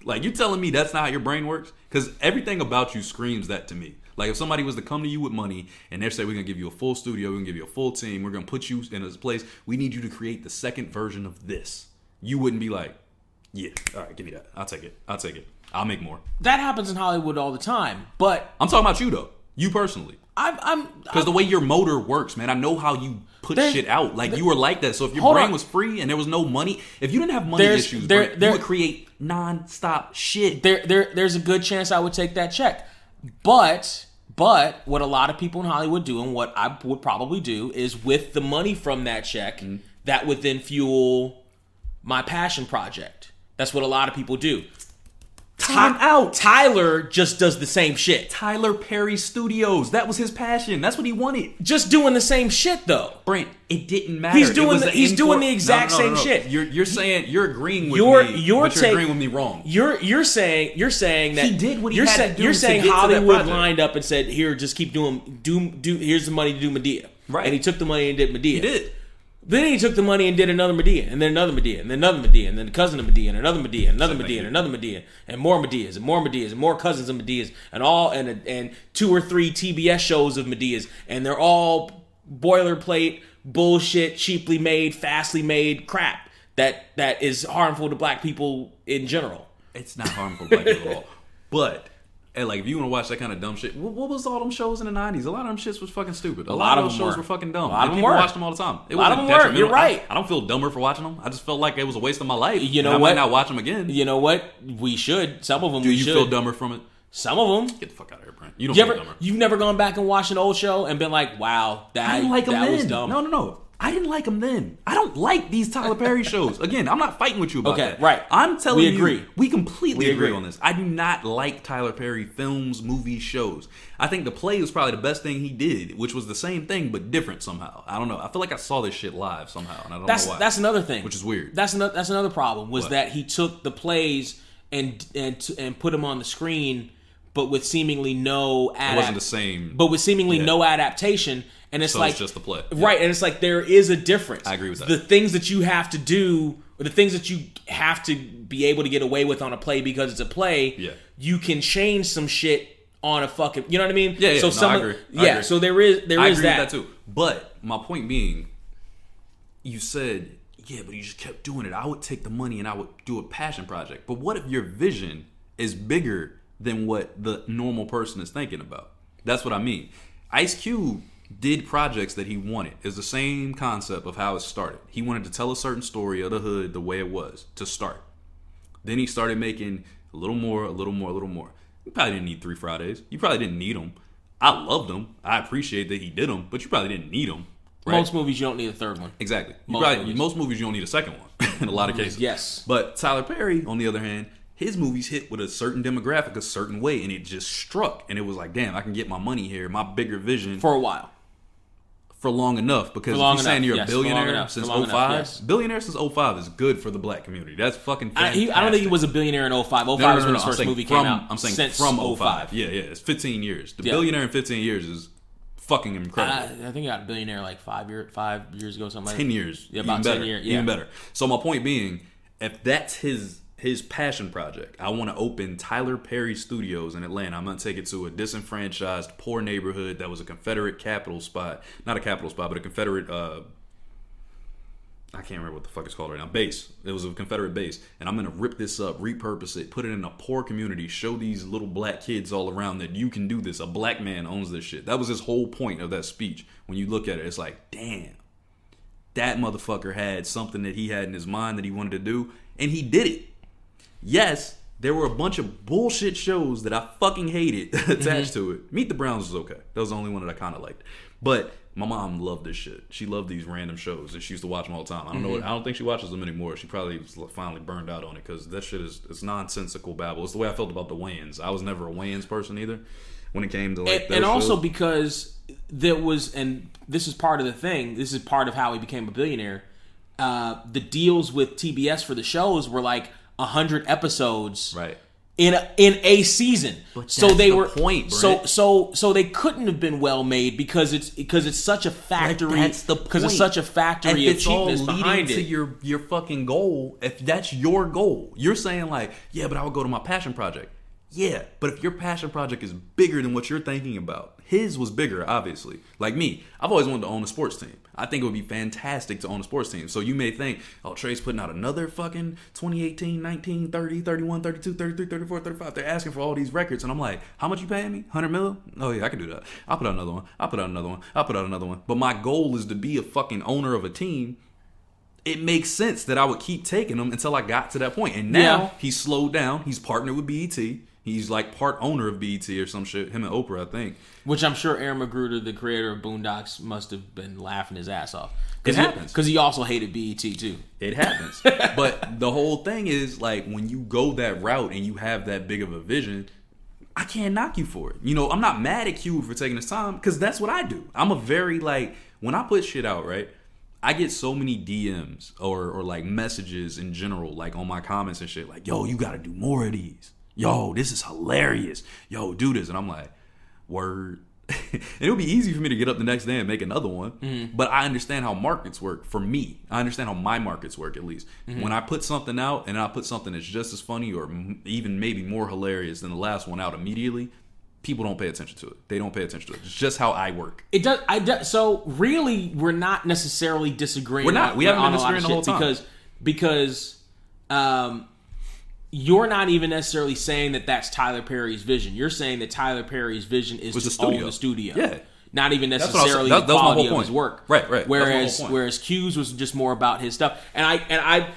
Like, you telling me that's not how your brain works? Because everything about you screams that to me. Like, if somebody was to come to you with money and they say, we're going to give you a full studio, we're going to give you a full team, we're going to put you in this place, we need you to create the second version of this. You wouldn't be like, yeah, all right, give me that. I'll take it. I'll make more. That happens in Hollywood all the time. But I'm talking about you, though. You personally. Because the way your motor works, man, I know how you put shit out. Like, you were like that. So if your brain was free and there was no money, if you didn't have money issues, you would create non-stop shit. There's a good chance I would take that check. But what a lot of people in Hollywood do, and what I would probably do, is with the money from that check, that would then fuel my passion project. That's what a lot of people do. Time out. Tyler just does the same shit. Tyler Perry Studios. That was his passion. That's what he wanted. Just doing the same shit, though. Brent, it didn't matter. He's doing the exact same shit. You're saying you're agreeing with me, but you're agreeing with me wrong. You're saying that he did what he had to do. You're saying Hollywood lined up and said, "Here, just keep doing. Here's the money to do Medea." Right. And he took the money and did Medea. He did. Then he took the money and did another Medea, and then another Medea, and then another Medea, and then a cousin of Medea, and another Medea, and another Medea, and another Medea, and more Medeas, and more Medeas, and more cousins of Medeas, and 2 or 3 TBS shows of Medeas, and they're all boilerplate, bullshit, cheaply made, fastly made crap that is harmful to black people in general. It's not harmful to black people at all. But like, if you want to watch that kind of dumb shit, what was all them shows in the 90s? A lot of them shits was fucking stupid. A lot of those shows were fucking dumb. A lot of them watched them all the time. A lot of them were. You're right. I don't feel dumber for watching them. I just felt like it was a waste of my life. You know what? I might not watch them again. You know what? We should. Some of them. Do you feel dumber from it? Some of them. Get the fuck out of here, Brent. You don't feel dumber. You've never gone back and watched an old show and been like, "Wow, that was dumb." No. I didn't like them then. I don't like these Tyler Perry shows. Again, I'm not fighting with you about that. Right. I'm telling you, agree. We completely agree on this. I do not like Tyler Perry films, movies, shows. I think The Play was probably the best thing he did, which was the same thing but different somehow. I don't know. I feel like I saw this shit live somehow, and I don't know why. That's another thing. Which is weird. That's another problem, was that he took the plays and put them on the screen, but with seemingly no it wasn't the same. But with seemingly no adaptation. And it's it's just the play. Right, and it's like there is a difference. I agree with that. The things that you have to do, or the things that you have to be able to get away with on a play because it's a play, you can change some shit on a fucking, you know what I mean? Yeah, so I agree. So there is I agree that. With that too. But my point being, you said, yeah, but you just kept doing it. I would take the money and I would do a passion project. But what if your vision is bigger than what the normal person is thinking about? That's what I mean. Ice Cube did projects that he wanted. It's the same concept of how it started. He wanted to tell a certain story of the hood the way it was to start. Then he started making a little more. You probably didn't need 3 Fridays. You probably didn't need them. I loved them. I appreciate that he did them, but you probably didn't need them. Right? Most movies you don't need a third one. Exactly. Most movies you don't need a second one in a lot of cases. Yes. But Tyler Perry, on the other hand, his movies hit with a certain demographic a certain way, and it just struck. And it was like, damn, I can get my money here, my bigger vision. For a while. For long enough, because if you're saying you're a billionaire since 05, billionaire since 05 is good for the black community. That's fucking fantastic. I don't think he was a billionaire in 05. 05 was when his first movie came out. I'm saying from 05. Yeah, it's 15 years. The billionaire in 15 years is fucking incredible. I think he got a billionaire like 5 years ago, something like that. 10 years. Yeah, about 10 years. Even better. So my point being, if that's his passion project, I want to open Tyler Perry Studios in Atlanta. I'm going to take it to a disenfranchised, poor neighborhood that was a Confederate capital spot. Not a capital spot, but a Confederate, I can't remember what the fuck it's called right now. Base. It was a Confederate base. And I'm going to rip this up, repurpose it, put it in a poor community, show these little black kids all around that you can do this. A black man owns this shit. That was his whole point of that speech. When you look at it, it's like, damn, that motherfucker had something that he had in his mind that he wanted to do, and he did it. Yes, there were a bunch of bullshit shows that I fucking hated attached to it. Meet the Browns was okay. That was the only one that I kind of liked. But my mom loved this shit. She loved these random shows, and she used to watch them all the time. I don't know. I don't think she watches them anymore. She probably was finally burned out on it because that shit is nonsensical babble. It's the way I felt about the Wayans. I was never a Wayans person either when it came to like those and also shows. Because there was, and this is part of the thing. This is part of how he became a billionaire. The deals with TBS for the shows were like 100 episodes, right? in a season. But so that's they the were point, Brent. so they couldn't have been well made because it's such a factory. That's the point. Because it's such a factory of cheapness behind it. To your fucking goal, if that's your goal, you're saying like, yeah, but I would go to my passion project. Yeah, but if your passion project is bigger than what you're thinking about, his was bigger, obviously. Like me, I've always wanted to own a sports team. I think it would be fantastic to own a sports team. So you may think, oh, Trey's putting out another fucking 2018, 19, 30, 31, 32, 33, 34, 35. They're asking for all these records. And I'm like, how much you paying me? 100 mil? Oh, yeah, I can do that. I'll put out another one. I'll put out another one. I'll put out another one. But my goal is to be a fucking owner of a team. It makes sense that I would keep taking them until I got to that point. And now he's slowed down. He's partnered with BET. He's like part owner of BET or some shit. Him and Oprah, I think. Which I'm sure Aaron Magruder, the creator of Boondocks, must have been laughing his ass off. It happens. Because he also hated BET too. It happens. But the whole thing is, like, when you go that route and you have that big of a vision, I can't knock you for it. You know, I'm not mad at Q for taking his time because that's what I do. I'm a very, like, when I put shit out, right? I get so many DMs or like messages in general, like on my comments and shit, like, yo, you got to do more of these. Yo, this is hilarious. Yo, do this. And I'm like, word. And it'll be easy for me to get up the next day and make another one. Mm-hmm. But I understand how markets work for me. I understand how my markets work, at least. Mm-hmm. When I put something out and I put something that's just as funny or even maybe more hilarious than the last one out immediately, people don't pay attention to it. They don't pay attention to it. It's just how I work. It does. So really, we're not necessarily disagreeing. We're not. We haven't been disagreeing the whole time. Because you're not even necessarily saying that that's Tyler Perry's vision. You're saying that Tyler Perry's vision is to own the studio. Yeah. Not even necessarily the quality of his work. Right. Whereas Q's was just more about his stuff. And I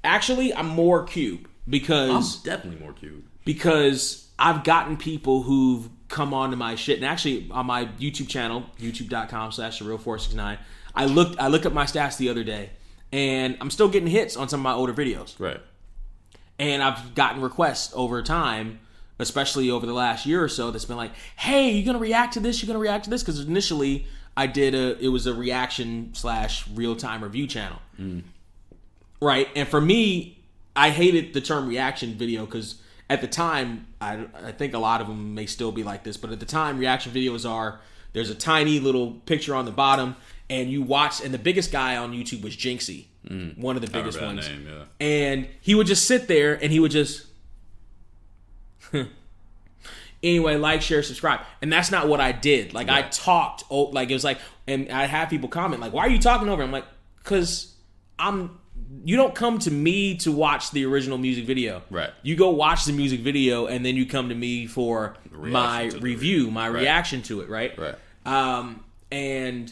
actually I'm more Q because I'm definitely more Q. Because I've gotten people who've come onto my shit, and actually on my YouTube channel, youtube.com/thereal469, I looked up my stats the other day, and I'm still getting hits on some of my older videos. Right. And I've gotten requests over time, especially over the last year or so, that's been like, hey, you gonna react to this? You gonna react to this? Because initially I did it was a reaction / real-time review channel. Mm. Right. And for me, I hated the term reaction video because at the time, I think a lot of them may still be like this, but at the time, reaction videos there's a tiny little picture on the bottom, and you watch, and the biggest guy on YouTube was Jinxie, one of the biggest ones. Name, yeah. And he would just sit there, and he would just, anyway, like, share, subscribe. And that's not what I did. Like, I talked, like, it was like, and I have people comment, like, why are you talking over? I'm like, because you don't come to me to watch the original music video. Right. You go watch the music video, and then you come to me for my review, my reaction to it, right? Right. And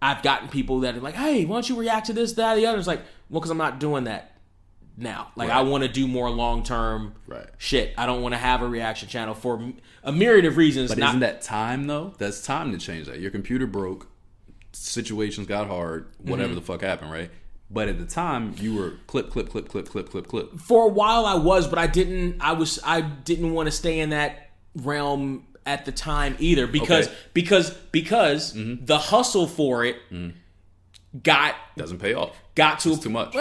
I've gotten people that are like, hey, why don't you react to this, that, or the other? It's like, well, because I'm not doing that now. Like, I want to do more long-term shit. I don't want to have a reaction channel for a myriad of reasons. But isn't that time, though? That's time to change that. Your computer broke. Situations got hard. Whatever the fuck happened, right? But at the time, you were clip. For a while, I was, but I didn't want to stay in that realm at the time either because the hustle for it doesn't pay off. Got to it's too much.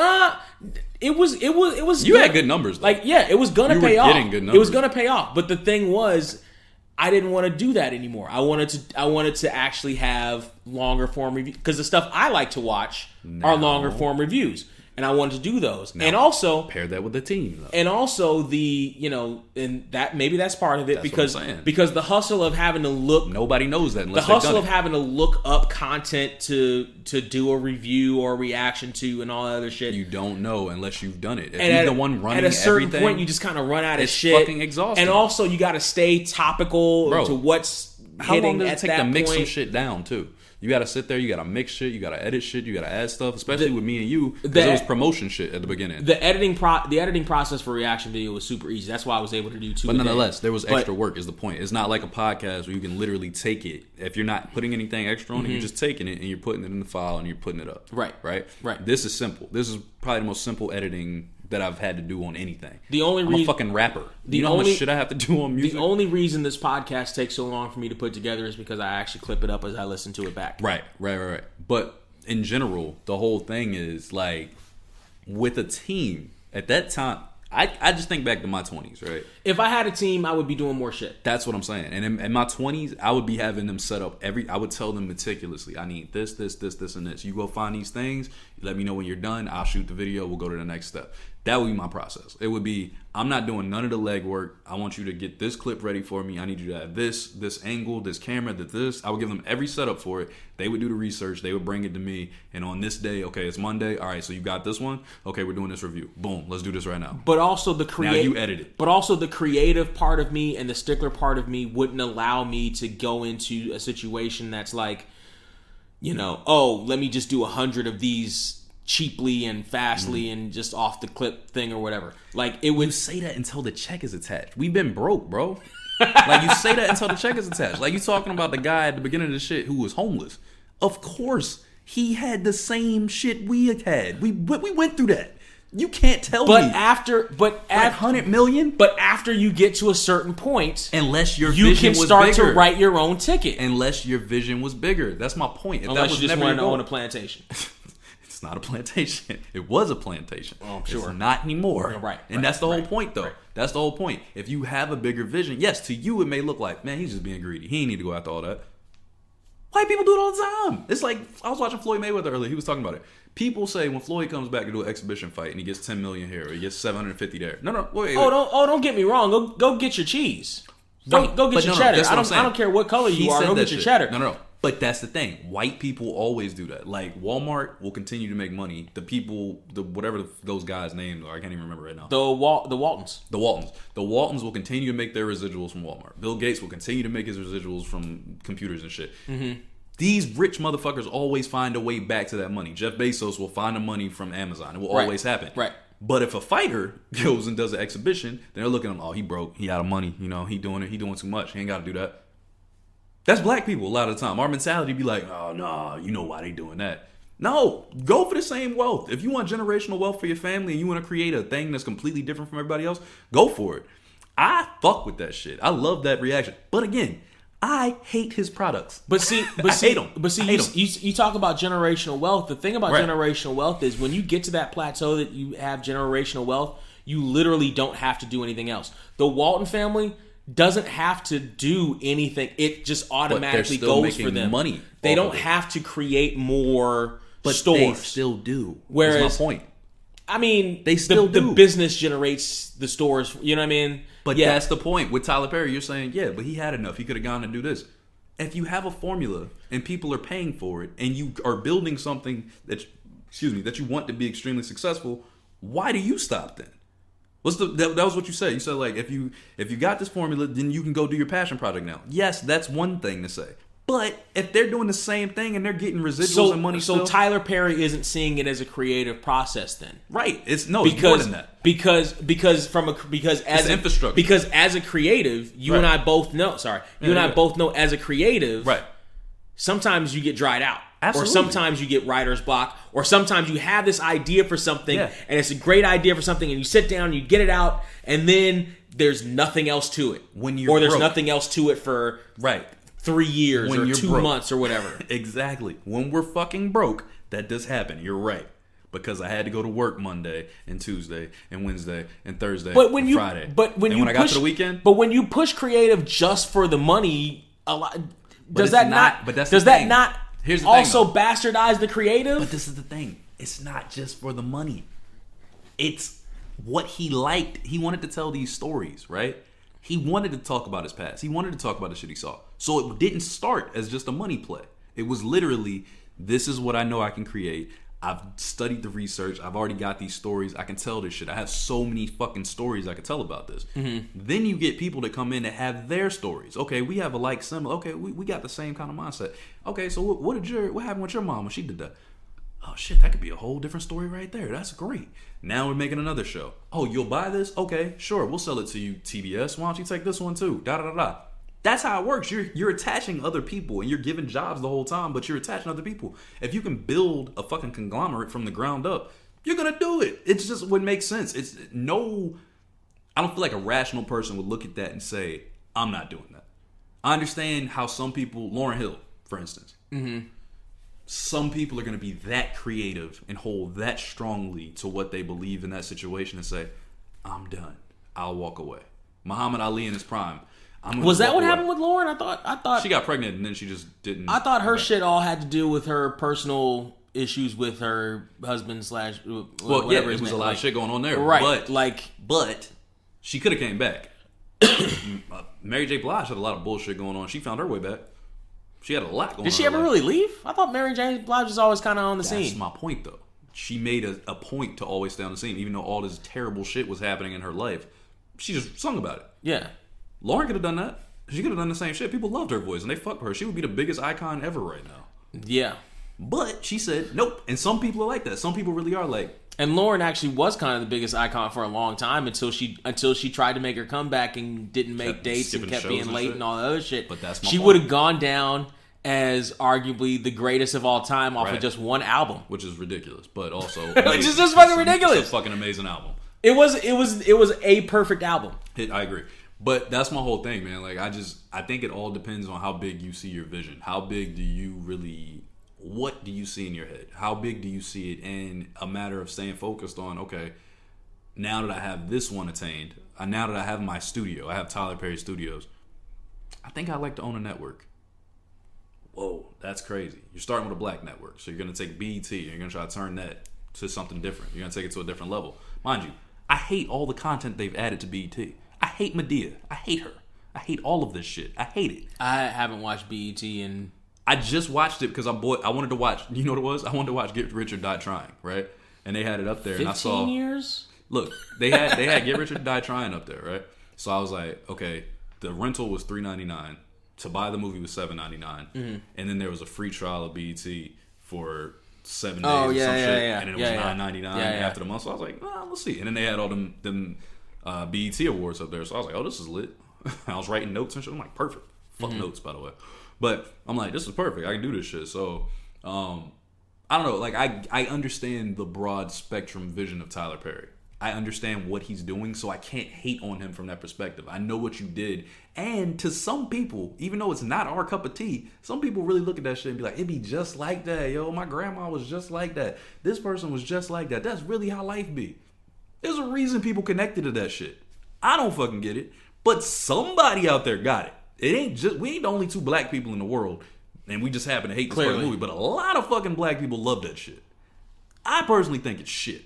It was. You had good numbers, though. Like, yeah, it was gonna pay off. Getting good numbers. It was gonna pay off. But the thing was, I didn't want to do that anymore. I wanted to actually have longer form reviews because the stuff I like to watch are longer form reviews, and I wanted to do those. And also pair that with the team, though. And also and that maybe that's part of it because the hustle of having to look. Nobody knows that unless the hustle of having to look up content to do a review or a reaction to and all that other shit. You don't know unless you've done it. If you're the one running at a certain everything, point, you just kind of run out of shit. It's fucking exhausting. And also, you got to stay topical to what's how long does it take to mix point? Some shit down too? You got to sit there. You got to mix shit. You got to edit shit. You got to add stuff. Especially with me and you, because it was promotion shit at the beginning. The editing process for reaction video was super easy. That's why I was able to do 2. But nonetheless, there was extra work. Is the point? It's not like a podcast where you can literally take it. If you're not putting anything extra on it, you're just taking it and you're putting it in the file and you're putting it up. Right. This is simple. This is probably the most simple editing that I've had to do on anything. I'm a fucking rapper. You know how much shit I have to do on music? The only reason this podcast takes so long for me to put together is because I actually clip it up as I listen to it back. Right. But in general, the whole thing is like with a team. At that time, I just think back to my 20s, right? If I had a team, I would be doing more shit. That's what I'm saying. And in my 20s, I would be having them set up I would tell them meticulously, I need this, and this. You go find these things. You let me know when you're done. I'll shoot the video. We'll go to the next step. That would be my process. It would be, I'm not doing none of the legwork. I want you to get this clip ready for me. I need you to have this angle, this camera, this. I would give them every setup for it. They would do the research. They would bring it to me. And on this day, okay, it's Monday. All right, so you got this one. Okay, we're doing this review. Boom, let's do this right now. But also now you edit it. But also the creative part of me and the stickler part of me wouldn't allow me to go into a situation that's like, let me just do 100 of these cheaply and fastly and just off the clip thing or whatever. Like, it would... You say that until the check is attached. We've been broke, bro. Like, you say that until the check is attached. Like, you talking about the guy at the beginning of the shit who was homeless. Of course, he had the same shit we had. We went through that. You can't tell me. But 100 million? But after you get to a certain point, unless your you vision can was start bigger. to write your own ticket. Unless your vision was bigger. That's my point. If Unless that was you just never wanted to your own goal, a plantation. it's not a plantation. It was a plantation. Oh, I'm sure. It's not anymore. Right. And that's the whole right, point, though. Right. That's the whole point. If you have a bigger vision, yes, to you it may look like, man, he's just being greedy. He ain't need to go after all that. White people do it all the time. It's like, I was watching Floyd Mayweather earlier. He was talking about it. People say when Floyd comes back to do an exhibition fight and he gets 10 million here or he gets 750 there. No, wait. Don't get me wrong. Go get your cheese. Go get your cheddar. I don't care what color you are. Go get your cheddar. No. But that's the thing. White people always do that. Like, Walmart will continue to make money. Whatever those guys' names are, I can't even remember right now. The Waltons. The Waltons will continue to make their residuals from Walmart. Bill Gates will continue to make his residuals from computers and shit. Mm-hmm. These rich motherfuckers always find a way back to that money. Jeff Bezos will find the money from Amazon. It will always happen. Right. But if a fighter goes and does an exhibition, then they're looking at him, oh, he broke. He out of money. He doing it. He doing too much. He ain't got to do that. That's black people a lot of the time. Our mentality be like, oh, no, you know why they doing that. No, go for the same wealth. If you want generational wealth for your family and you want to create a thing that's completely different from everybody else, go for it. I fuck with that shit. I love that reaction. But again, I hate his products. I hate him. But you talk about generational wealth. The thing about generational wealth is when you get to that plateau that you have generational wealth, you literally don't have to do anything else. The Walton family doesn't have to do anything. It just automatically goes for them. Money. They don't have to create more stores. They still do. Whereas, that's my point. I mean, they still do. The business generates the stores. You know what I mean? But that's the point. With Tyler Perry, you're saying, yeah, but he had enough. He could have gone and do this. If you have a formula and people are paying for it and you are building something that you want to be extremely successful, why do you stop then? That was what you said. You said, like, if you got this formula, then you can go do your passion project now. Yes, that's one thing to say. But if they're doing the same thing and they're getting residuals and money, so Tyler Perry isn't seeing it as a creative process, then, right? It's more than that. Because as infrastructure. Because as a creative, you and I both know. And I both know as a creative, right? Sometimes you get dried out. Absolutely. Or sometimes you get writer's block, or sometimes you have this idea for something, and it's a great idea for something, and you sit down and you get it out, and then there's nothing else to it. There's nothing else to it for 3 years or 2 months or whatever. Exactly. When we're fucking broke, that does happen. You're right. Because I had to go to work Monday and Tuesday and Wednesday and Thursday and Friday. When I got to the weekend. But when you push creative just for the money, does that not Here's the also thing, bastardize the creative? But this is the thing. It's not just for the money. It's what he liked. He wanted to tell these stories, right? He wanted to talk about his past. He wanted to talk about the shit he saw. So it didn't start as just a money play. It was literally, this is what I know I can create. I've studied the research. I've already got these stories. I can tell this shit. I have so many fucking stories I could tell about this. Mm-hmm. Then you get people that come in that have their stories. Okay, we have a similar. Okay, we got the same kind of mindset. Okay, so what happened with your mom when she did that? Oh shit, that could be a whole different story right there. That's great. Now we're making another show. Oh, you'll buy this? Okay, sure. We'll sell it to you, TBS. Why don't you take this one too? Da da da da. That's how it works. You're attaching other people and you're giving jobs the whole time, but you're attaching other people. If you can build a fucking conglomerate from the ground up, you're gonna do it. It's just what makes sense. I don't feel like a rational person would look at that and say, I'm not doing that. I understand how some people, Lauryn Hill, for instance, some people are gonna be that creative and hold that strongly to what they believe in that situation and say, I'm done. I'll walk away. Muhammad Ali in his prime. Was that what happened with Lauren? I thought she got pregnant and then she just didn't. I thought her shit all had to do with her personal issues with her husband / well, yeah, it was a lot of shit going on there, right? But she could have came back. Mary J. Blige had a lot of bullshit going on. She found her way back. She had a lot going on. Did she ever really leave? I thought Mary J. Blige was always kind of on the scene. That's my point, though. She made a point to always stay on the scene, even though all this terrible shit was happening in her life. She just sung about it. Yeah. Lauren could have done that. She could have done the same shit. People loved her voice, and they fucked her. She would be the biggest icon ever right now. Yeah. But she said, nope. And some people are like that. Some people really are like... And Lauren actually was kind of the biggest icon for a long time until she tried to make her comeback and didn't make dates and kept being late and all that other shit. But that's my She point. would have gone down as arguably the greatest of all time off of just one album. Which is ridiculous, but also... Which is just fucking ridiculous. It's a fucking amazing album. It was a perfect album. I agree. But that's my whole thing, man. Like, I think it all depends on how big you see your vision. How big do you really... What do you see in your head? How big do you see it? And a matter of staying focused on, okay, now that I have this one attained, now that I have my studio, I have Tyler Perry Studios, I think I'd like to own a network. Whoa, that's crazy. You're starting with a black network. So you're going to take BET and you're going to try to turn that to something different. You're going to take it to a different level. Mind you, I hate all the content they've added to BET. I hate Medea. I hate her. I hate all of this shit. I hate it. I haven't watched BET in... I just watched it because I wanted to watch. You know what it was? I wanted to watch Get Rich or Die Trying, right? And they had it up there, and I saw 15 years. Look, they had Get Rich or Die Trying up there, right? So I was like, okay, the rental was $3.99. To buy the movie was $7.99, and then there was a free trial of BET for 7 days or some shit, and it was $9.99 after the month. So I was like, let's see. And then they had all them BET awards up there. So I was like, oh, this is lit. I was writing notes and shit. I'm like, perfect. Fuck notes, by the way. But I'm like, this is perfect. I can do this shit. So, I don't know. Like, I understand the broad spectrum vision of Tyler Perry. I understand what he's doing, so I can't hate on him from that perspective. I know what you did. And to some people, even though it's not our cup of tea, some people really look at that shit and be like, it'd be just like that. Yo, my grandma was just like that. This person was just like that. That's really how life be. There's a reason people connected to that shit. I don't fucking get it. But somebody out there got it. We ain't the only two black people in the world, and we just happen to hate this fucking movie. But a lot of fucking black people love that shit. I personally think it's shit,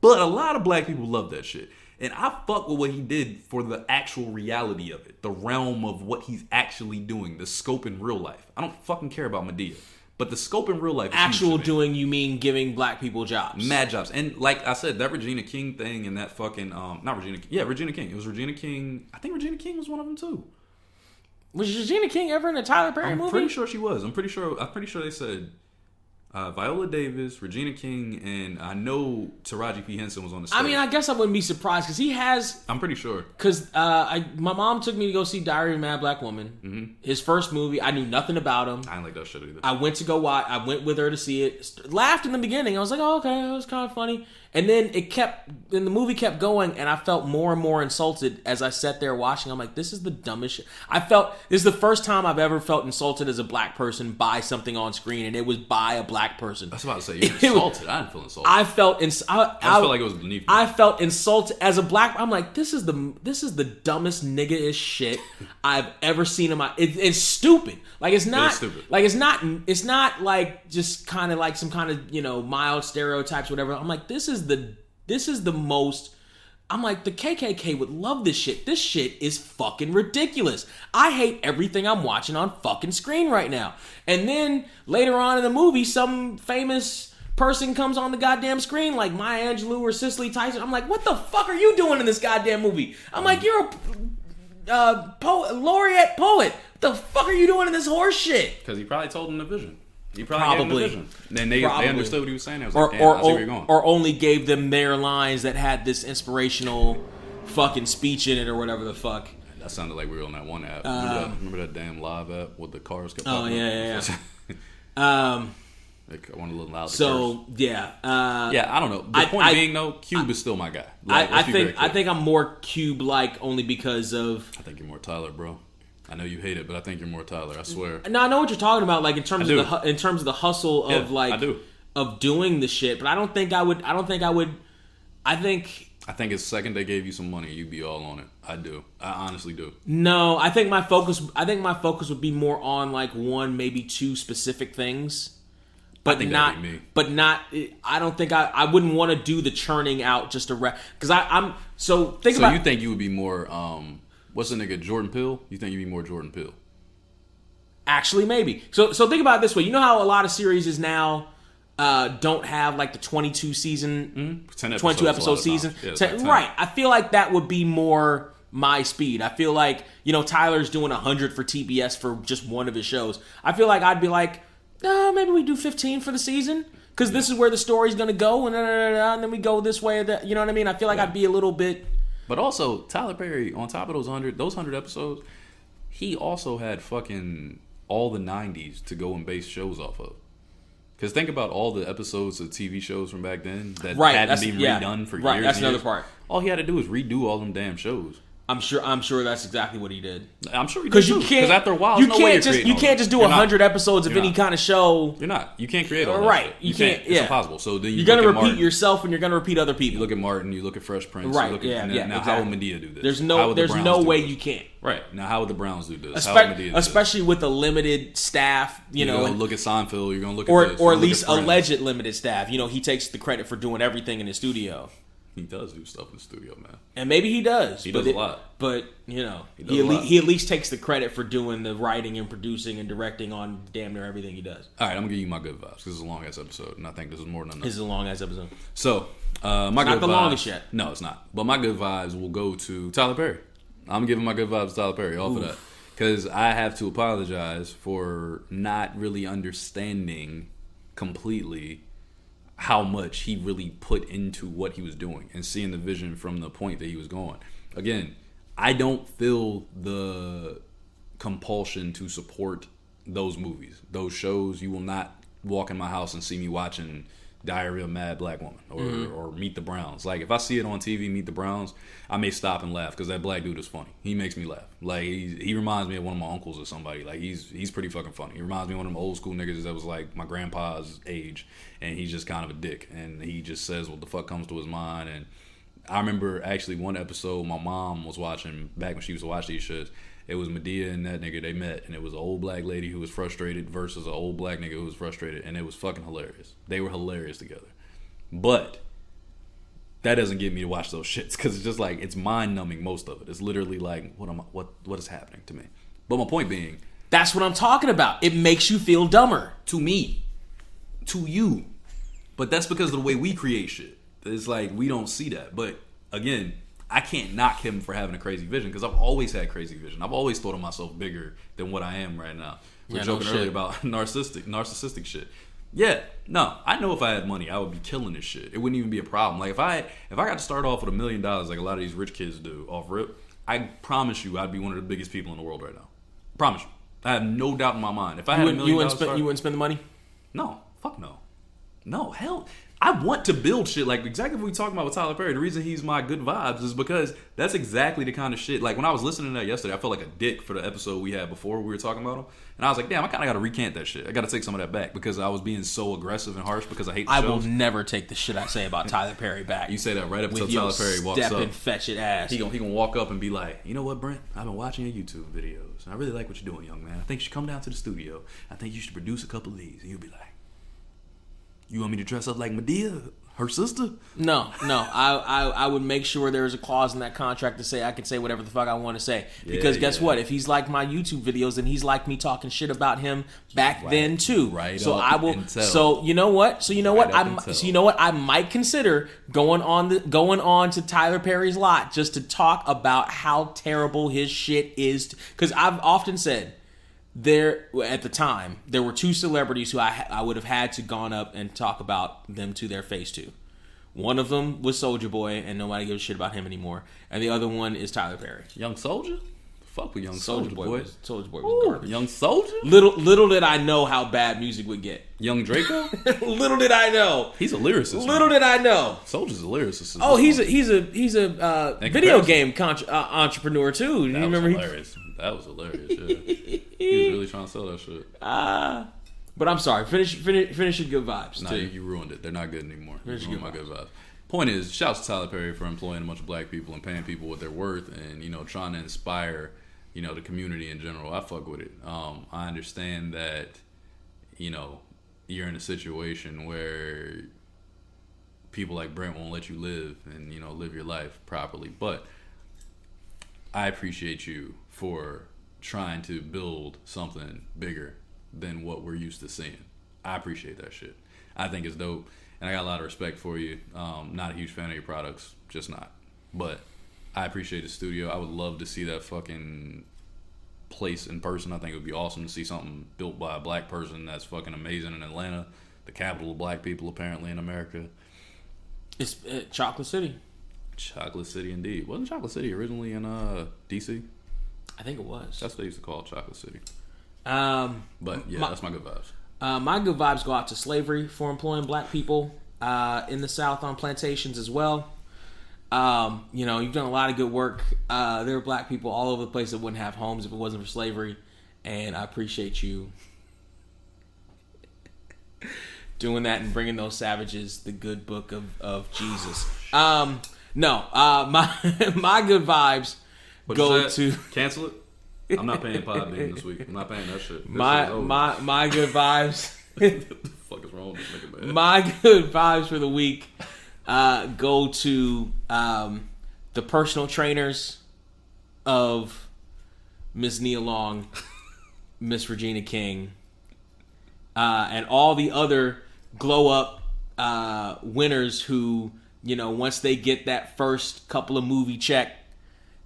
but a lot of black people love that shit, and I fuck with what he did for the actual reality of it, the realm of what he's actually doing, the scope in real life. I don't fucking care about Medea, but the scope in real life. Is actual doing, you mean giving black people jobs, mad jobs, and like I said, that Regina King thing and that fucking not Regina, Regina King. It was Regina King. I think Regina King was one of them too. Was Regina King ever in a Tyler Perry movie? I'm pretty sure she was. I'm pretty sure they said Viola Davis, Regina King, and I know Taraji P. Henson was on the stage. I mean, I guess I wouldn't be surprised because he has... I'm pretty sure. Because my mom took me to go see Diary of a Mad Black Woman. Mm-hmm. His first movie. I knew nothing about him. I didn't like that shit either. I went to go watch. I went with her to see it. Laughed in the beginning. I was like, oh, okay, it was kind of funny. And then the movie kept going, and I felt more and more insulted as I sat there watching. I'm like, this is the dumbest shit. This is the first time I've ever felt insulted as a black person by something on screen, and it was by a black person. I was about to say, you're insulted. I didn't feel insulted. I felt I just felt like it was beneath me. I felt insulted as a black. I'm like, this is the dumbest nigga-ish shit I've ever seen in my. It's stupid. Like it's not. It's stupid. Like it's not. It's not like just kind of like some kind of mild stereotypes, or whatever. I'm like, this is the most. I'm like, the KKK would love this shit. This shit is fucking ridiculous. I hate everything I'm watching on fucking screen right now. And then later on in the movie, some famous person comes on the goddamn screen like Maya Angelou or Cicely Tyson. I'm like, what the fuck are you doing in this goddamn movie? I'm like, you're a laureate poet. What the fuck are you doing in this horse shit? Because he probably told him the vision. He probably gave them the vision. Then they understood what he was saying. I was I see where you're going. Or only gave them their lines that had this inspirational fucking speech in it or whatever the fuck. That sounded like we were on that one app. Remember that damn live app with the cars kept popping up? I want a little loud. So yeah, I don't know. The point being though, Cube is still my guy. Like, I think I'm more Cube like only because of. I think you're more Tyler, bro. I know you hate it, but I think you're more Tyler. I swear. No, I know what you're talking about. Like in terms of the hustle of of doing the shit. But I don't think I would. I think I think the second they gave you some money, you'd be all on it. I do. I honestly do. No, I think my focus would be more on like one, maybe two specific things. But not, me. But not. I don't think I wouldn't want to do the churning out just a because I'm so think about. So you think you would be more what's the nigga Jordan Peele? You think you'd be more Jordan Peele? Actually, maybe. So think about it this way. You know how a lot of series is now don't have like the 22 season, 22 episode season, Yeah, right? I feel like that would be more my speed. I feel like Tyler's doing 100 for TBS for just one of his shows. I feel like I'd be like. Maybe we do 15 for the season because this is where the story's going to go, and then we go this way. You know what I mean? I feel like I'd be a little bit. But also, Tyler Perry, on top of those 100 episodes, he also had fucking all the 90s to go and base shows off of. Because think about all the episodes of TV shows from back then that hadn't been redone for years. Right, that's another part. All he had to do was redo all them damn shows. I'm sure that's exactly what he did. I'm sure he did too. Because after a while, you can't just do 100 episodes of any kind of show. You're not. You can't create all that. Right. You can't. It's impossible. So then you're gonna repeat yourself, and you're gonna repeat other people. You look at Martin. You look at Fresh Prince. Right. You look at, now, exactly. how would Medea do this? There's no way you can't. Right. Now, how would the Browns do this? How would Medea do especially with a limited staff. You're gonna look at Seinfeld. You're gonna look at this. Or at least alleged limited staff. He takes the credit for doing everything in the studio. He does do stuff in the studio, man. And maybe he does. He does a lot. But, he at least takes the credit for doing the writing and producing and directing on damn near everything he does. All right, I'm going to give you my good vibes because this is a long-ass episode, and I think this is more than enough. This is a long-ass episode. So, my it's good not the vibes, longest yet. No, it's not. But my good vibes will go to Tyler Perry. I'm giving my good vibes to Tyler Perry off of that. Because I have to apologize for not really understanding completely how much he really put into what he was doing and seeing the vision from the point that he was going. Again, I don't feel the compulsion to support those movies, those shows. You will not walk in my house and see me watching Diary of a Mad Black Woman or Meet the Browns. Like, if I see it on TV, Meet the Browns, I may stop and laugh because that black dude is funny. He makes me laugh. Like, he reminds me of one of my uncles or somebody. Like, he's pretty fucking funny. He reminds me of one of them old school niggas that was like my grandpa's age, and he's just kind of a dick, and he just says what the fuck comes to his mind. And I remember actually one episode my mom was watching back when she used to watch these shits. It was Medea and that nigga, they met, and it was an old black lady who was frustrated versus an old black nigga who was frustrated, and it was fucking hilarious. They were hilarious together. But that doesn't get me to watch those shits, because it's just like, it's mind-numbing, most of it. It's literally like, what is happening to me? But my point being... That's what I'm talking about. It makes you feel dumber. To me. To you. But that's because of the way we create shit. It's like, we don't see that. But, again... I can't knock him for having a crazy vision because I've always had crazy vision. I've always thought of myself bigger than what I am right now. We're joking earlier about narcissistic shit. Yeah, no, I know if I had money, I would be killing this shit. It wouldn't even be a problem. Like if I got to start off with $1 million, like a lot of these rich kids do off rip, I promise you, I'd be one of the biggest people in the world right now. Promise you, I have no doubt in my mind. If I had $1 million, you wouldn't spend the money. No, fuck no, no hell. I want to build shit like exactly what we talking about with Tyler Perry. The reason he's my good vibes is because that's exactly the kind of shit. Like when I was listening to that yesterday, I felt like a dick for the episode we had before we were talking about him. And I was like, damn, I kind of got to recant that shit. I got to take some of that back because I was being so aggressive and harsh because I hate the shows. I will never take the shit I say about Tyler Perry back. You say that right up until Tyler Perry walks up. Step and fetch it ass. He gonna walk up and be like, you know what, Brent? I've been watching your YouTube videos. And I really like what you're doing, young man. I think you should come down to the studio. I think you should produce a couple of these. And you'll be like, you want me to dress up like Medea? Her sister? No. I would make sure there's a clause in that contract to say I can say whatever the fuck I want to say. Because guess what? If he's like my YouTube videos, then he's like me talking shit about him back then too. Right. So I will. So you know what? I might consider going on to Tyler Perry's lot just to talk about how terrible his shit is. Because I've often said. At the time, there were two celebrities who I would have had to gone up and talk about them to their face to. One of them was Soulja Boy, and nobody gives a shit about him anymore. And the other one is Tyler Perry. Young Soulja? Fuck with Young Soulja Boy. Soulja Boy was garbage. Young Soulja? Little did I know how bad music would get. Young Draco? Little did I know. He's a lyricist. Little did I know. Soulja's a lyricist. Oh, he's a video game entrepreneur too. That was hilarious. That was hilarious. Yeah. He was really trying to sell that shit. But I'm sorry. Finish your good vibes. Nah, you ruined it. They're not good anymore. You ruined my good vibes. point is, shouts to Tyler Perry for employing a bunch of black people and paying people what they're worth, and trying to inspire the community in general. I fuck with it. I understand that you're in a situation where people like Brent won't let you live and live your life properly, but I appreciate you for trying to build something bigger than what we're used to seeing. I appreciate that shit. I think it's dope, and I got a lot of respect for you. Not a huge fan of your products, just not. But I appreciate the studio. I would love to see that fucking place in person. I think it would be awesome to see something built by a black person that's fucking amazing in Atlanta, the capital of black people apparently in America. It's Chocolate City. Chocolate City, indeed. Wasn't Chocolate City originally in D.C.? I think it was. That's what they used to call it, Chocolate City. But yeah, that's my good vibes. My good vibes go out to slavery for employing black people in the South on plantations as well. You've done a lot of good work. There are black people all over the place that wouldn't have homes if it wasn't for slavery, and I appreciate you doing that and bringing those savages the good book of Jesus. My good vibes go to cancel it. I'm not paying Podbean this week. I'm not paying that shit. My good vibes. What the fuck is wrong with this nigga, man? My good vibes for the week go to the personal trainers of Miss Nia Long, Miss Regina King, and all the other glow up winners who, once they get that first couple of movie check,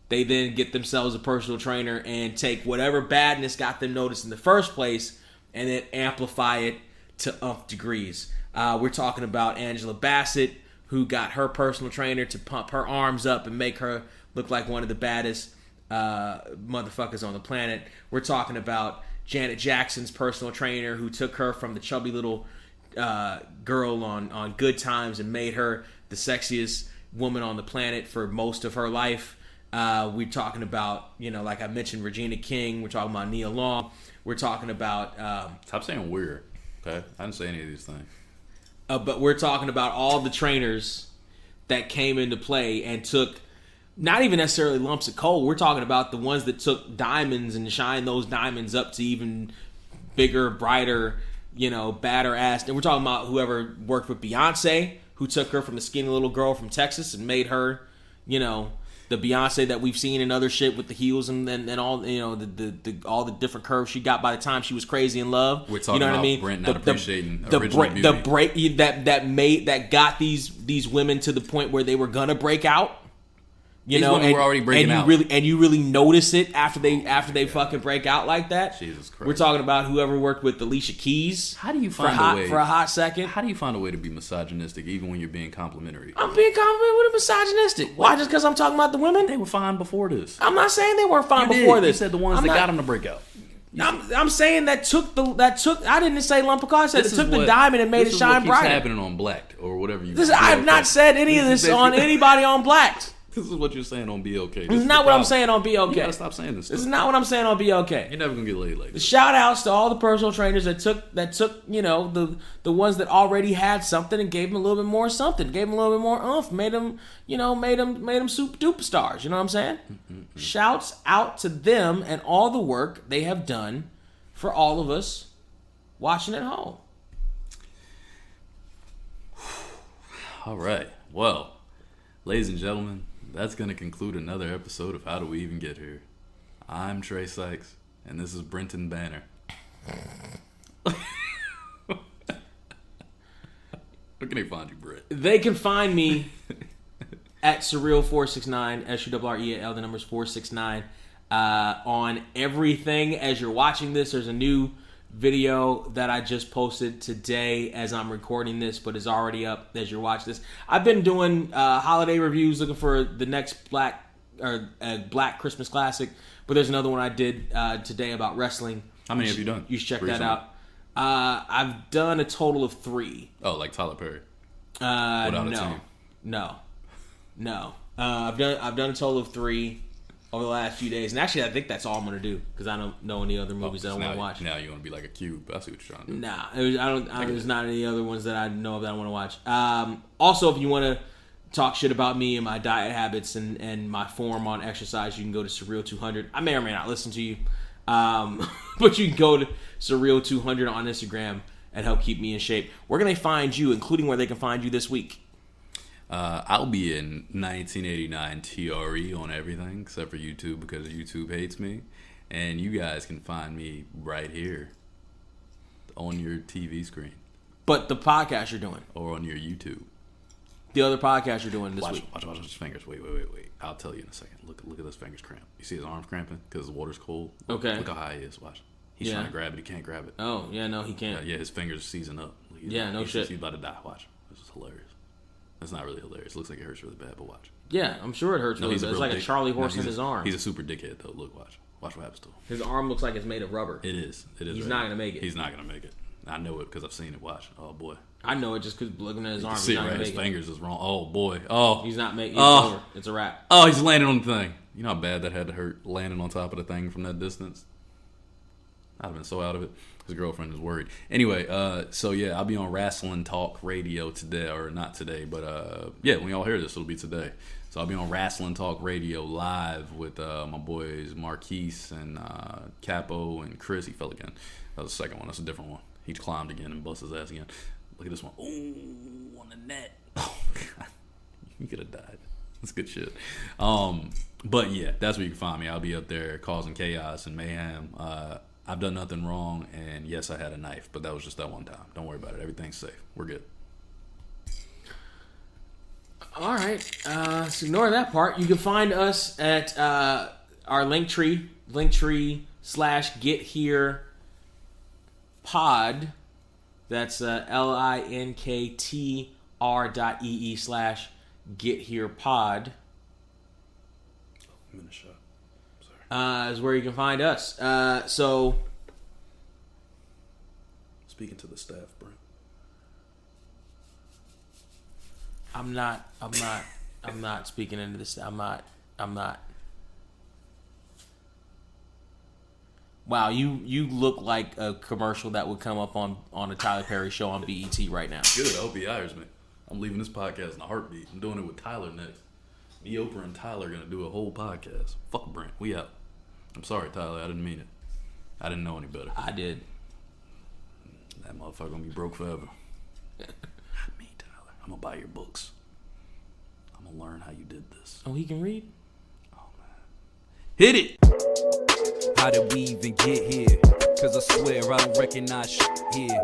they then get themselves a personal trainer and take whatever badness got them noticed in the first place and then amplify it to umph degrees. We're talking about Angela Bassett, who got her personal trainer to pump her arms up and make her look like one of the baddest motherfuckers on the planet. We're talking about Janet Jackson's personal trainer, who took her from the chubby little girl on Good Times and made her the sexiest woman on the planet for most of her life. We're talking about, like I mentioned, Regina King. We're talking about Nia Long. We're talking about... Stop saying weird, okay? I didn't say any of these things. But we're talking about all the trainers that came into play and took not even necessarily lumps of coal. We're talking about the ones that took diamonds and shined those diamonds up to even bigger, brighter, badder ass. And we're talking about whoever worked with Beyonce, who took her from the skinny little girl from Texas and made her, the Beyonce that we've seen in other shit with the heels and all, the all the different curves she got by the time she was crazy in love. We're talking about Brent not appreciating the original beauty. The break that got these women to the point where they were gonna break out. These women were already breaking out. You really notice it after they fucking break out like that. Jesus Christ. We're talking about whoever worked with Alicia Keys. How do you find for a hot second? How do you find a way to be misogynistic even when you're being complimentary? I'm being complimentary with a misogynistic. Why? Just because I'm talking about the women? They were fine before this. I'm not saying they weren't fine before this. You said the ones that got them to break out. I'm saying that took. I didn't say lump of coal. I said it took the diamond and made it shine brighter. This is happening on Blacked or whatever you. I have not said any of this on anybody on Blacked. This is what you're saying on BLK. This is not what I'm saying on BLK. You gotta stop saying this stuff. This is not what I'm saying on BLK. You're never gonna get laid like this. Shout outs to all the personal trainers that took the ones that already had something and gave them a little bit more something, gave them a little bit more oomph, made them super duper stars. You know what I'm saying? Mm-hmm. Shouts out to them and all the work they have done for all of us watching at home. All right. Well, ladies and gentlemen, that's going to conclude another episode of How Do We Even Get Here? I'm Trey Sykes, and this is Brenton Banner. Where can they find you, Brent? They can find me at Surreal469, SURREAL, the number's 469, on everything. As you're watching this, there's a new video that I just posted today as I'm recording this, but is already up as you're watching this. I've been doing holiday reviews, looking for the next Black Christmas classic, but there's another one I did today about wrestling. How many have you done? You should check that out. I've done a total of 3. Oh, like Tyler Perry? No. I've done a total of 3 over the last few days, and actually I think that's all I'm gonna do because I don't know any other movies that I want to watch. Now you want to be like a cube. I see what you're trying to do. Nah, there's not any other ones that I know of that I want to watch. Also, if you want to talk shit about me and my diet habits and my form on exercise, you can go to Surreal200. I may or may not listen to you, but you can go to Surreal200 on Instagram and help keep me in shape. Where can they find you, including where they can find you this week? I'll be in 1989 TRE on everything except for YouTube because YouTube hates me. And you guys can find me right here on your TV screen. But the podcast you're doing. Or on your YouTube. The other podcast you're doing this week. Watch his fingers. Wait. I'll tell you in a second. Look at those fingers cramp. You see his arms cramping because the water's cold? Okay. Look how high he is. Watch. He's trying to grab it. He can't grab it. Oh, yeah, no, he can't. Yeah, his fingers season up. Shit. He's about to die. Watch. This is hilarious. That's not really hilarious. It looks like it hurts really bad, but watch. Yeah, I'm sure it hurts really bad. It's like a Charlie horse in his arm. He's a super dickhead, though. Look, watch. Watch what happens to him. His arm looks like it's made of rubber. It is. He's not going to make it. He's not going to make it. I know it because I've seen it. Watch. Oh, boy. I know it just because looking at his arm. See, right? His fingers is wrong. Oh, boy. Oh. He's not making it. It's over. It's a wrap. Oh, he's landing on the thing. You know how bad that had to hurt, landing on top of the thing from that distance? I'd have been so out of it. His girlfriend is worried. Anyway, so yeah, I'll be on Wrestling Talk Radio today, or not today, but yeah, when y'all hear this, it'll be today. So I'll be on Wrestling Talk Radio live with my boys Marquise and Capo and Chris. He fell again. That was the second one. That's a different one. He climbed again and busted his ass again. Look at this one. Ooh, on the net. Oh, God. You could have died. That's good shit. But yeah, that's where you can find me. I'll be up there causing chaos and mayhem. I've done nothing wrong, and yes, I had a knife, but that was just that one time. Don't worry about it. Everything's safe. We're good. All right. So ignore that part. You can find us at our Linktree /GetHerePod. That's linktr.ee/GetHerePod. I'm in a shot. Sorry. Is where you can find us. So, speaking to the staff, Brent. I'm not speaking into this. I'm not. Wow, you look like a commercial that would come up on a Tyler Perry show on BET right now. Good, I hope he hires me. I'm leaving this podcast in a heartbeat. I'm doing it with Tyler next. Me, Oprah, and Tyler are going to do a whole podcast. Fuck Brent. We out. I'm sorry, Tyler. I didn't mean it. I didn't know any better. I did. That motherfucker going to be broke forever. Not me, Tyler. I'm going to buy your books. I'm going to learn how you did this. Oh, he can read? Oh, man. Hit it! How did we even get here? Cause I swear I don't recognize shit here.